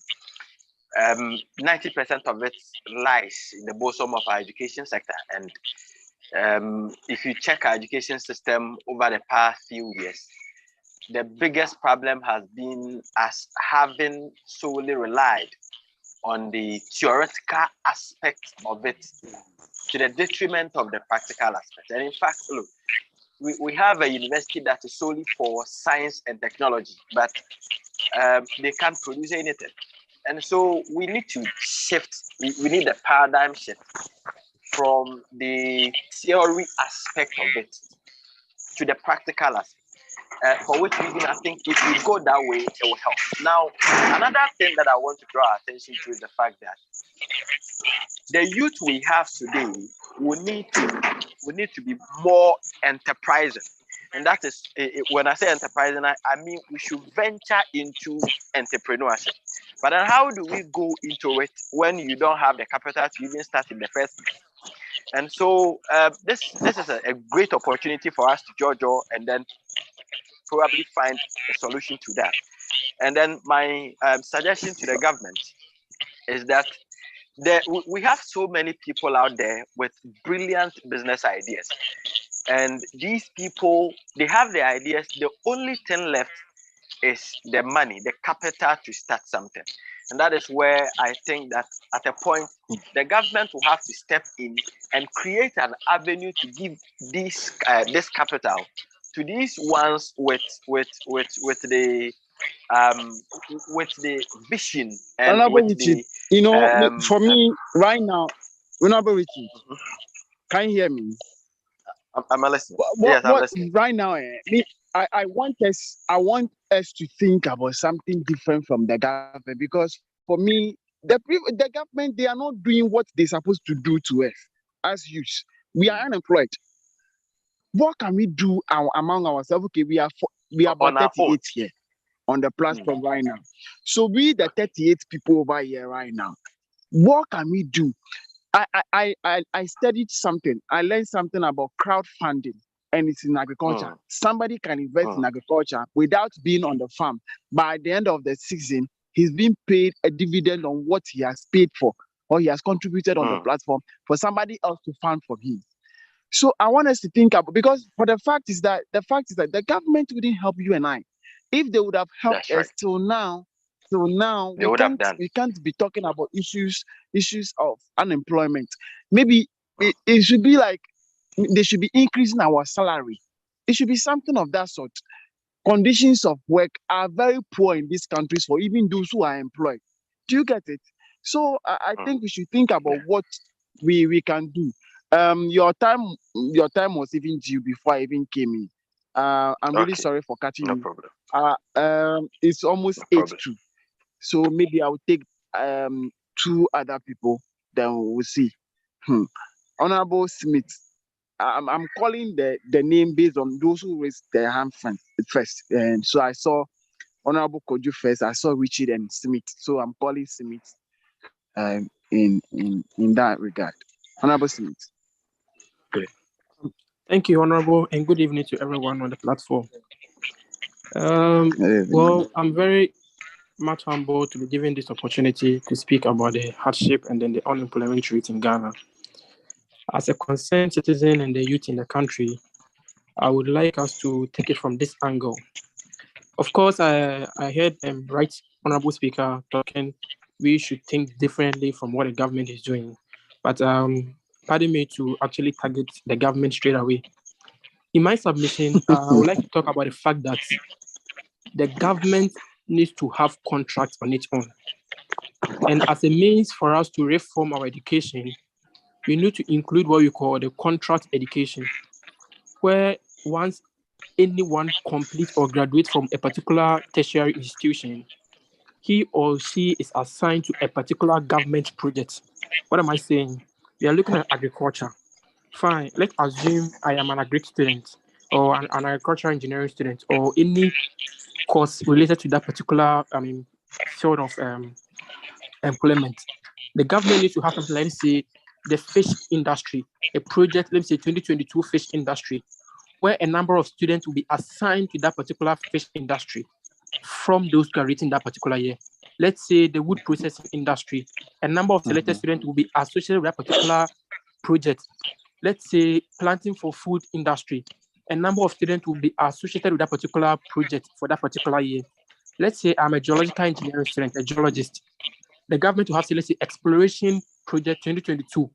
90% of it lies in the bosom of our education sector. And if you check our education system over the past few years, the biggest problem has been us having solely relied on the theoretical aspect of it to the detriment of the practical aspect. And in fact, look, we have a university that is solely for science and technology, but they can't produce anything. And so we need to shift, we need a paradigm shift from the theory aspect of it to the practical aspect. For which reason, I think if we go that way, it will help. Now, another thing that I want to draw attention to is the fact that the youth we have today will need to be more enterprising. And that is, when I say enterprising, I mean we should venture into entrepreneurship. But then how do we go into it when you don't have the capital to even start in the first place? And so this is a great opportunity for us to judge and then probably find a solution to that. And then my suggestion to the government is that we have so many people out there with brilliant business ideas, and these people, they have the ideas. The only thing left is the money, the capital to start something. And that is where I think that at a point the government will have to step in and create an avenue to give this capital to these ones with the vision and with the for me right now, can you hear me? I'm listening. Yes, I'm listening. Right now, I want us to think about something different from the government, because for me, the government, they are not doing what they're supposed to do to us as youths. We are unemployed. What can we do among ourselves? Okay, we are about 38 here on the platform right now. So we the 38 people over here right now. What can we do? I studied something. I learned something about crowdfunding, and it's in agriculture. Somebody can invest in agriculture without being on the farm. By the end of the season, he's being paid a dividend on what he has paid for, or he has contributed on the platform for somebody else to fund for him. So I want us to think about, because the fact is that the government wouldn't help you and I. If they would have helped us till now, we can't be talking about issues of unemployment. Maybe it should be like they should be increasing our salary. It should be something of that sort. Conditions of work are very poor in these countries for even those who are employed. Do you get it? So I think we should think about what we can do. Your time was even due before I even came in. I'm really sorry for cutting you. No problem. It's almost 8:02. So maybe I will take 2 other people, then we'll see. Honorable Smith, I'm calling the name based on those who raised their hand first. And so I saw Honorable Koju first, I saw Richard and Smith. So I'm calling Smith in that regard. Honorable Smith. Okay. Thank you, Honorable, and good evening to everyone on the platform. Well, I'm very much humbled to be given this opportunity to speak about the hardship and then the unemployment rate in Ghana. As a concerned citizen and the youth in the country, I would like us to take it from this angle. Of course, I heard Right Honorable Speaker talking, we should think differently from what the government is doing. But pardon me to actually target the government straight away. In my submission, I would like to talk about the fact that the government needs to have contracts on its own. And as a means for us to reform our education, we need to include what we call the contract education, where once anyone completes or graduates from a particular tertiary institution, he or she is assigned to a particular government project. What am I saying? We are looking at agriculture. Fine, let's assume I am an agric student or an agricultural engineering student or any course related to that particular field of employment. The government needs to have something, let's say, the fish industry, a project, let's say 2022 fish industry, where a number of students will be assigned to that particular fish industry from those graduating that particular year. Let's say the wood processing industry, a number of selected students will be associated with that particular project. Let's say planting for food industry, a number of students will be associated with that particular project for that particular year. Let's say I'm a geological engineering student, a geologist. The government will have to, let's say, exploration project 2022,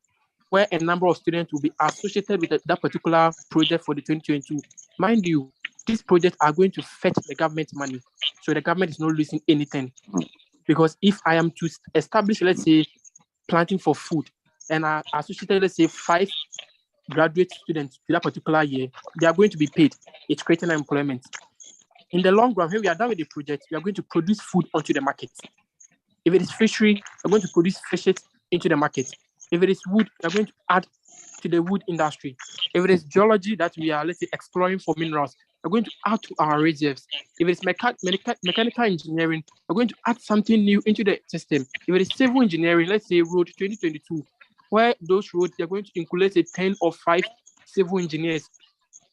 where a number of students will be associated with that particular project for the 2022. Mind you, these projects are going to fetch the government money, so the government is not losing anything. Because if I am to establish, let's say, planting for food, and I associated, let's say, 5 graduate students to that particular year, they are going to be paid. It's creating employment. In the long run, when we are done with the project, we are going to produce food onto the market. If it is fishery, we're going to produce fishes into the market. If it is wood, we're going to add to the wood industry. If it is geology that we are, let's say, exploring for minerals, we're going to add to our reserves. If it is mechanical engineering, we're going to add something new into the system. If it is civil engineering, let's say road 2022, where those roads, they're going to include, let's say, 10 or 5 civil engineers.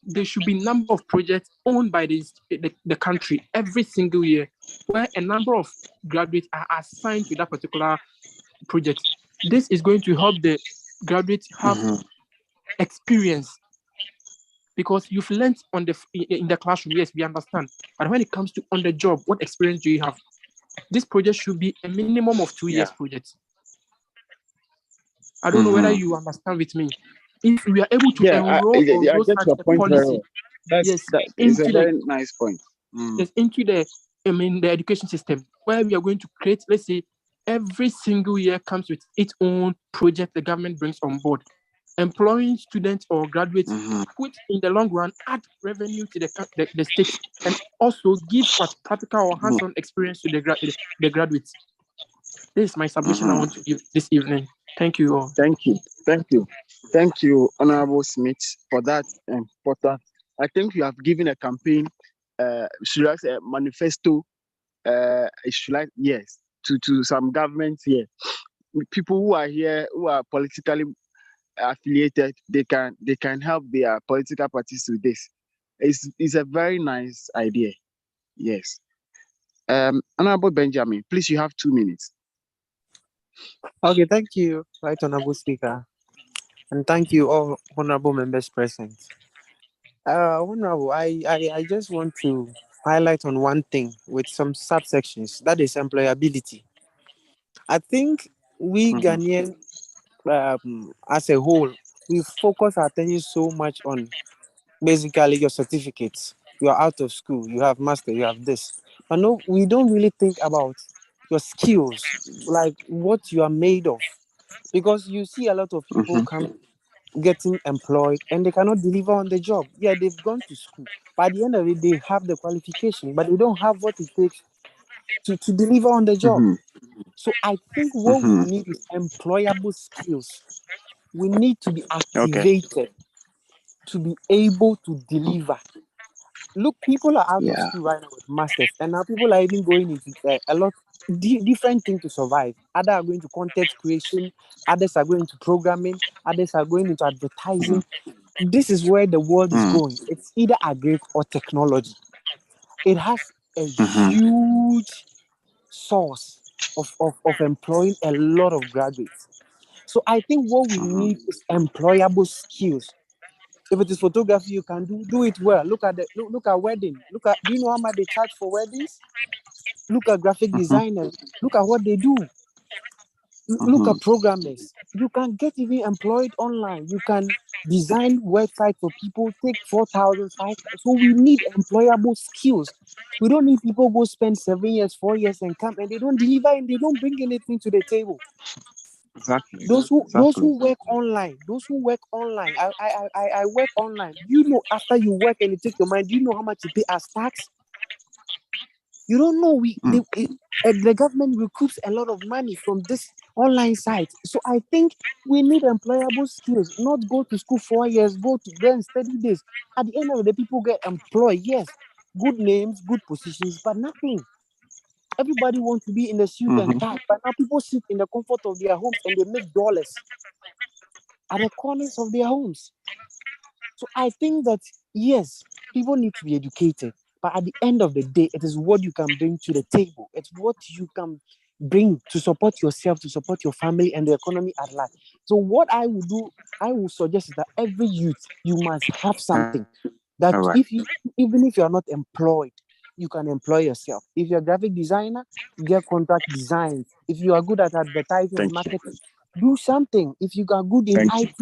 There should be a number of projects owned by the country every single year, where a number of graduates are assigned to that particular project. This is going to help the graduates have experience, because you've learned in the classroom. Yes, we understand. But when it comes to on the job, what experience do you have? This project should be a minimum of 2 years project. I don't know whether you understand with me. If we are able to enroll on those get your point policy, that is a very nice point. Yes, into the education system, where we are going to create, let's say, every single year comes with its own project the government brings on board, employing students or graduates, which in the long run add revenue to the state, and also give what practical or hands-on experience to the graduates. This is my submission I want to give this evening. Thank you all. Thank you, Honorable Smith, for that important. I think you have given a campaign, should I say, manifesto, yes, to some governments here. People who are here, who are politically affiliated, they can help their political parties with this. It's a very nice idea. Yes. Honorable Benjamin, please, you have 2 minutes. Okay, thank you, Right Honorable Speaker, and thank you all honorable members present. Honorable, I just want to highlight on one thing with some subsections, that is employability. I think we Ghanaians, as a whole, we focus our attention so much on basically your certificates. You are out of school, you have master, you have this. But no, we don't really think about your skills, like what you are made of. Because you see a lot of people come getting employed and they cannot deliver on the job. Yeah, they've gone to school. By the end of it, they have the qualification, but they don't have what it takes to deliver on the job. So I think what we need is employable skills. We need to be activated to be able to deliver. Look, people are out of school right now with masters, and now people are even going into a lot different things to survive. Others are going to content creation, others are going to programming, others are going into advertising. This is where the world is going. It's either agri or technology. It has a huge source of employing a lot of graduates. So I think what we need is employable skills. If it is photography, you can do it well. Look at wedding. Do you know how much they charge for weddings? Look at graphic designers. Look at what they do. Look at programmers. You can get even employed online. You can design websites for people, take 4,000, 5,000. So we need employable skills. We don't need people go spend 7 years, 4 years and come and they don't deliver and they don't bring anything to the table. Exactly. Those who work online. I work online. You know, after you work and you take your money, do you know how much you pay as tax? You don't know. The government recoups a lot of money from this online site. So I think we need employable skills. Not go to school 4 years, go and study this. At the end of the day, people get employed. Yes, good names, good positions, but nothing. Everybody wants to be in the suit and tie, but now people sit in the comfort of their homes and they make dollars at the corners of their homes. So I think that, yes, people need to be educated, but at the end of the day, it is what you can bring to the table. It's what you can bring to support yourself, to support your family and the economy at large. So what I will do, I will suggest is that every youth, you must have something that even if you are not employed, you can employ yourself. If you're a graphic designer, get contract designs. If you are good at advertising and marketing, do something. If you are good in IT,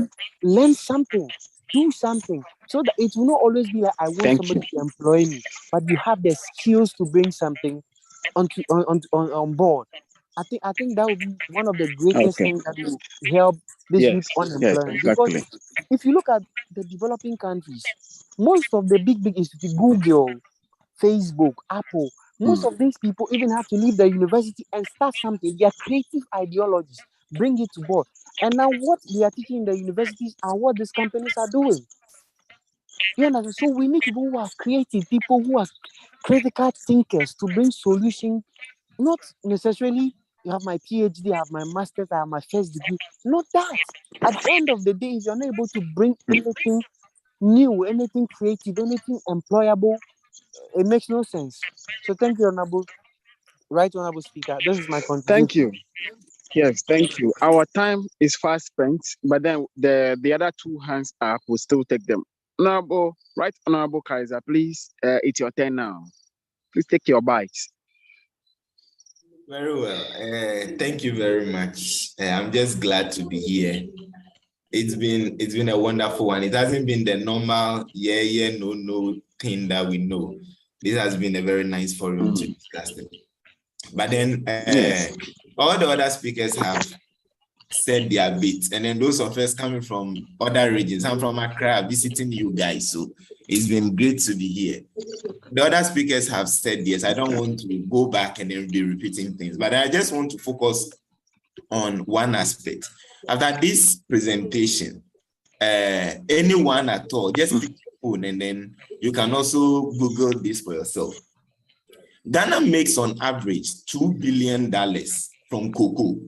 learn something. Do something. So that it will not always be like, I want somebody to employ me, but you have the skills to bring something on board. I think that would be one of the greatest things that will help this youth unemployment. Because if you look at the developing countries, most of the big institutes, Google, Facebook, Apple, most of these people even have to leave the university and start something. Their creative ideologies, bring it to board. And now what they are teaching in the universities are what these companies are doing. You understand? So we need people who are creative, people who are critical thinkers to bring solutions. Not necessarily, you have my PhD, I have my master's, I have my first degree. Not that. At the end of the day, if you're not able to bring anything new, anything creative, anything employable, it makes no sense. So thank you, Honorable Speaker. This is my contribution. Thank you. Yes, thank you. Our time is fast spent, but then the other two hands up will still take them. Honorable, right, Honorable Kaiser, please, it's your turn now. Please take your bites. Very well. Thank you very much. I'm just glad to be here. It's been a wonderful one. It hasn't been the normal no thing that we know. This has been a very nice forum to discuss it. But then all the other speakers have said their bit, and then those of us coming from other regions. I'm from Accra, visiting you guys, so it's been great to be here. The other speakers have said yes. I don't want to go back and then be repeating things, but I just want to focus on one aspect. After this presentation, anyone at all, just pick your phone and then you can also Google this for yourself. Ghana makes on average $2 billion from cocoa.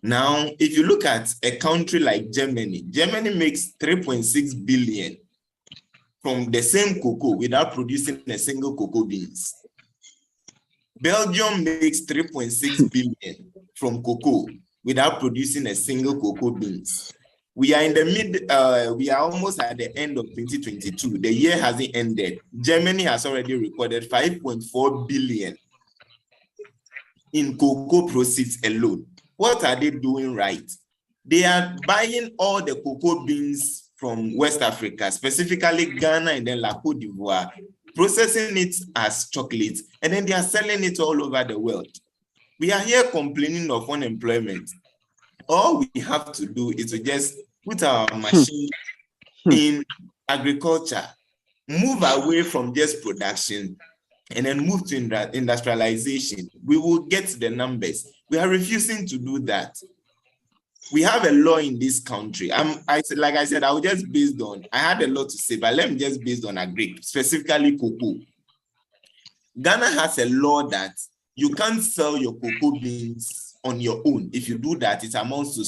Now, if you look at a country like Germany, Germany makes 3.6 billion from the same cocoa without producing a single cocoa beans. Belgium makes 3.6 billion from cocoa without producing a single cocoa beans. We are in the we are almost at the end of 2022. The year hasn't ended. Germany has already recorded 5.4 billion in cocoa proceeds alone. What are they doing right? They are buying all the cocoa beans from West Africa, specifically Ghana and then La Côte d'Ivoire, processing it as chocolate, and then they are selling it all over the world. We are here complaining of unemployment. All we have to do is to just put our machine in agriculture, move away from just production, and then move to industrialization. We will get the numbers. We are refusing to do that. We have a law in this country. Like I said, I was just based on, I had a lot to say, but let me just based on agri, specifically cocoa. Ghana has a law that you can't sell your cocoa beans on your own. If you do that, it amounts to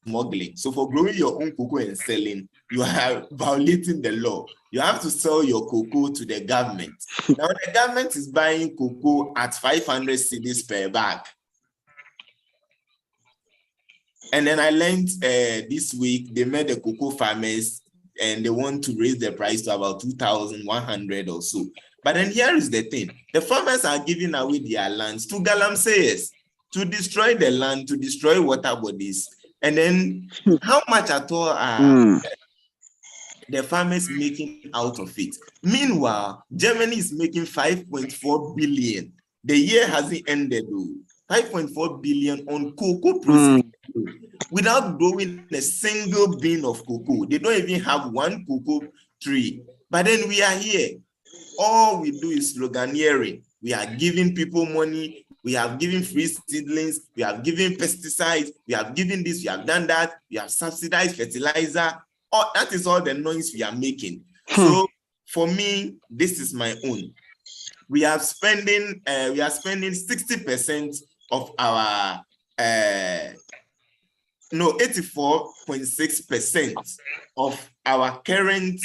smuggling. So for growing your own cocoa and selling, you are violating the law. You have to sell your cocoa to the government. Now the government is buying cocoa at 500 cedis per bag. And then I learned this week, they met the cocoa farmers and they want to raise the price to about 2,100 or so. But then here is the thing. The farmers are giving away their lands to galamseyers, to destroy the land, to destroy water bodies. And then how much at all are the farmers making out of it? Meanwhile, Germany is making 5.4 billion. The year hasn't ended though. 5.4 billion on cocoa processing without growing a single bean of cocoa. They don't even have one cocoa tree. But then we are here. All we do is sloganeering. We are giving people money. We have given free seedlings. We have given pesticides. We have given this. We have done that. We have subsidized fertilizer. Oh, that is all the noise we are making. So for me, this is my own. We are spending 60% of our 84.6% of our current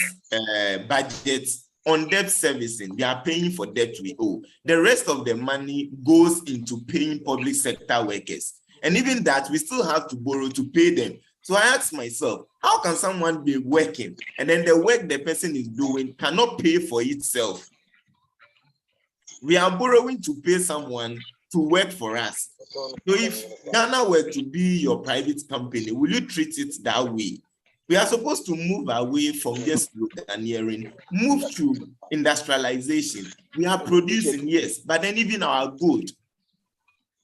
budget on debt servicing. They are paying for debt we owe. The rest of the money goes into paying public sector workers. And even that, we still have to borrow to pay them. So I ask myself, how can someone be working and then the work the person is doing cannot pay for itself? We are borrowing to pay someone to work for us. So if Ghana were to be your private company, will you treat it that way? We are supposed to move away from just sloganeering, move to industrialization. We are producing, yes, but then even our good.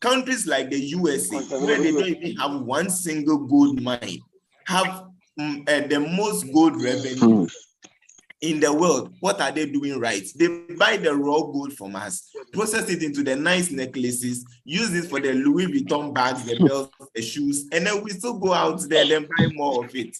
Countries like the USA, where they don't even have one single gold mine, have the most gold revenue in the world. What are they doing right? They buy the raw gold from us, process it into the nice necklaces, use it for the Louis Vuitton bags, the belts, the shoes, and then we still go out there and then buy more of it.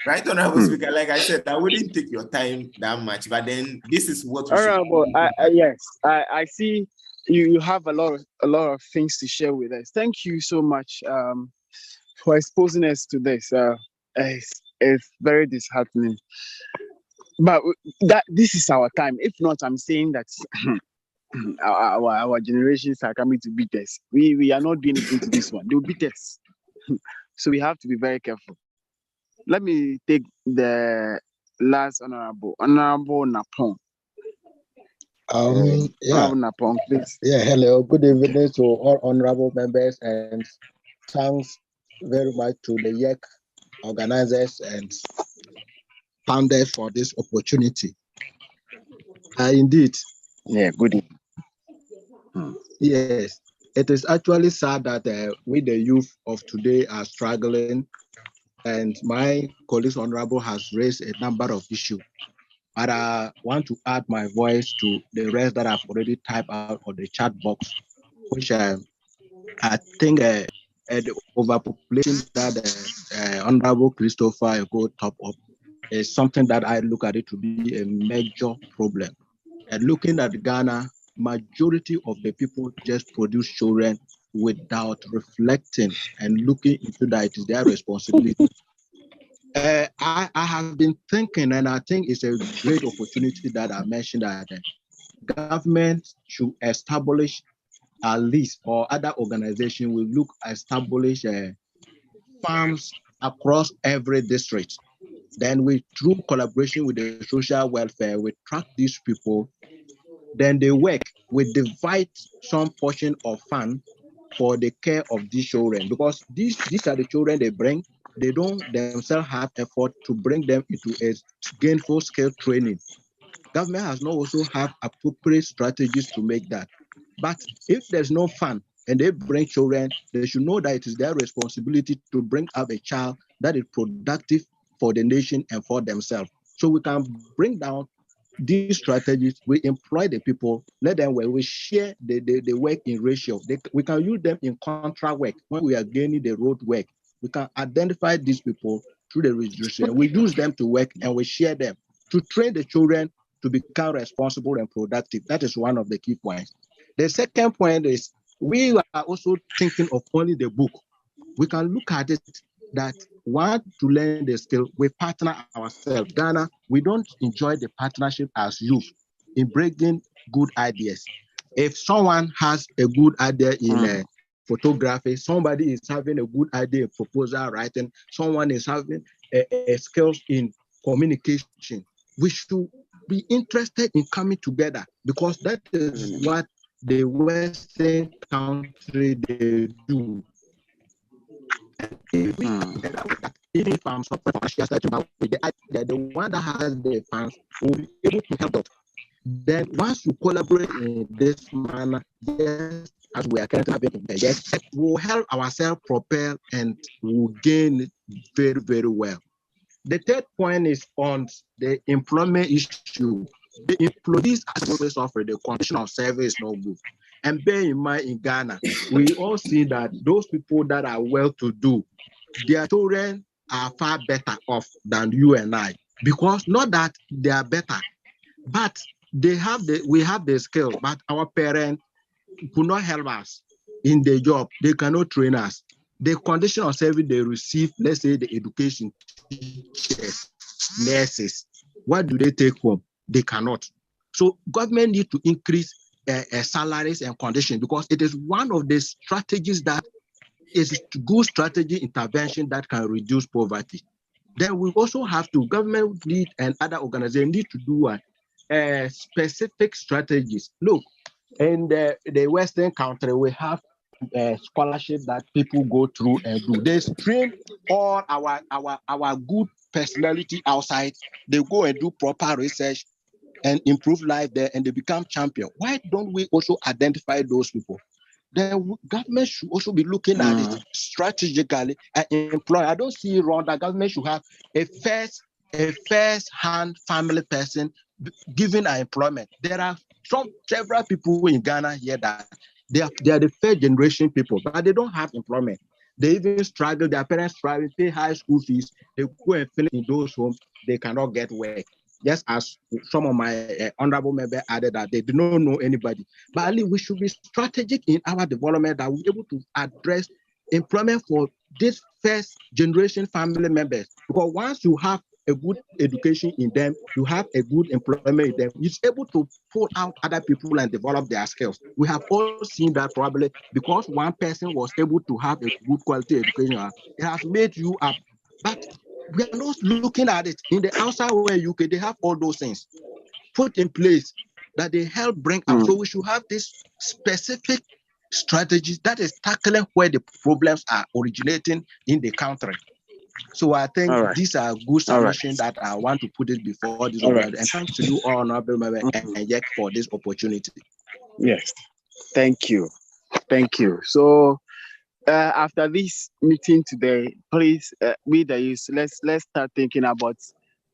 Right, Honorable Speaker, like I said, I wouldn't take your time that much, but then this is what we Honorable, yes, I see you have a lot of things to share with us. Thank you so much for exposing us to this. It's very disheartening, but this is our time. If not, I'm saying that our generations are coming to beat us. We are not doing anything to this one. They'll beat us. So we have to be very careful. Let me take the last honorable Napon. Yeah. Napon, please. Yeah, hello. Good evening to all honorable members, and thanks very much to the YEC organizers and founders for this opportunity. Indeed. Yeah, good evening. Yes, it is actually sad that we, the youth of today, are struggling, and my colleague honorable has raised a number of issues. But I want to add my voice to the rest that I've already typed out on the chat box, which I think the overpopulation that Honorable Christopher go top up is something that I look at it to be a major problem. And looking at Ghana, majority of the people just produce children without reflecting and looking into that it is their responsibility. I have been thinking, and I think it's a great opportunity that I mentioned that government should establish at least, or other organization will establish farms across every district. Then we, through collaboration with the social welfare, we track these people. Then they work. We divide some portion of fund for the care of these children, because these are the children they bring. They don't themselves have effort to bring them into a gainful skill training. Government has not also have appropriate strategies to make that. But if there's no fund and they bring children, they should know that it is their responsibility to bring up a child that is productive for the nation and for themselves. So we can bring down these strategies, we employ the people, let them work, we share the work in ratio. We can use them in contract work when we are gaining the road work. We can identify these people through the registration. We use them to work and we share them to train the children to become responsible and productive. That is one of the key points. The second point is we are also thinking of only the book. We can look at it that want to learn the skill, we partner ourselves. Ghana, we don't enjoy the partnership as youth in bringing good ideas. If someone has a good idea in photography, somebody is having a good idea in proposal writing, someone is having a skills in communication, we should be interested in coming together, because that is what the Western country they do. Even if I'm suffering from the one that has the funds will be able to help out. Then once you collaborate in this manner, yes, as we are currently having, yes, we'll help ourselves propel and we'll gain very, very well. The third point is on the employment issue. The employees are always suffering, the condition of service is not good. And bear in mind, in Ghana, we all see that those people that are well-to-do, their children are far better off than you and I, because not that they are better, but we have the skill, but our parents could not help us in the job. They cannot train us. The condition of service they receive, let's say the education, teachers, nurses, what do they take home? They cannot. So government need to increase salaries and conditions, because it is one of the strategies that is good strategy intervention that can reduce poverty. Then we also have to, government need and other organizations need to do specific strategies. Look, in the Western country, we have a scholarship that people go through and do. They train all our good personality outside. They go and do proper research and improve life there, and they become champion. Why don't we also identify those people? The government should also be looking at it strategically and employ. I don't see wrong that government should have a first-hand family person giving our employment. There are several people in Ghana here that they are the first generation people, but they don't have employment. They even struggle. Their parents struggle, pay high school fees. They go and fill in those homes. They cannot get work. Just as some of my honorable members added that they do not know anybody. But at least we should be strategic in our development that we're able to address employment for this first generation family members. Because once you have a good education in them, you have a good employment in them, it's able to pull out other people and develop their skills. We have all seen that probably because one person was able to have a good quality education, it has made you up. But we are not looking at it. In the outside where UK, they have all those things put in place that they help bring up. So we should have this specific strategies that is tackling where the problems are originating in the country. So I think these are good submissions that I want to put it before this. And thanks to you, Honorable Member and Yek, for this opportunity. Yes, thank you. Thank you. So after this meeting today, please, we the youth, let's start thinking about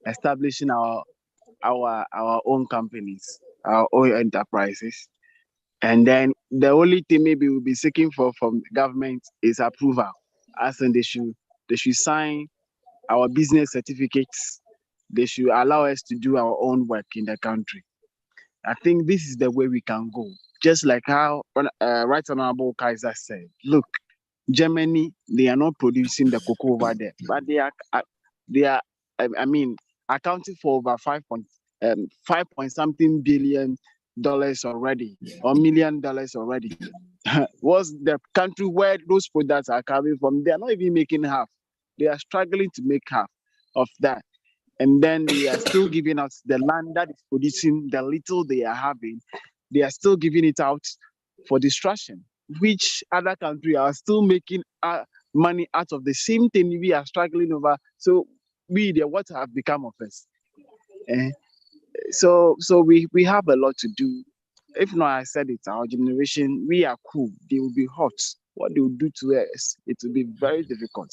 establishing our own companies, our own enterprises. And then the only thing maybe we'll be seeking for from the government is approval. As in they should sign our business certificates. They should allow us to do our own work in the country. I think this is the way we can go. Just like how Right Honorable Kaiser said, look, Germany, they are not producing the cocoa over there, but they are accounting for over $5 point something billion already, or $1 million already. Was the country where those products are coming from? They are not even making half. They are struggling to make half of that. And then they are still giving us the land that is producing the little they are having. They are still giving it out for destruction, which other countries are still making money out of the same thing we are struggling over. So what have become of us? So we have a lot to do. If not, I said it, our generation, we are cool. They will be hot. What they will do to us, it will be very difficult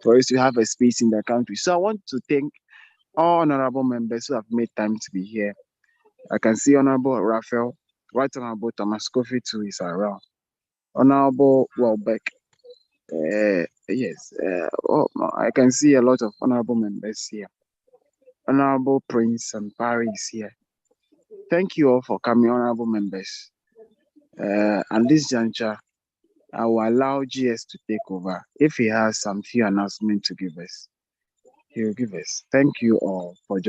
for us to have a space in the country. So I want to thank all honorable members who have made time to be here. I can see Honorable Raphael, Right Honorable Thomas Kofi too is around. Honorable Welbeck. Yes, I can see a lot of honorable members here. Honorable Prince and Parry is here. Thank you all for coming, honorable members. At this juncture, I will allow GS to take over. If he has some few announcements to give us, he will give us. Thank you all for joining.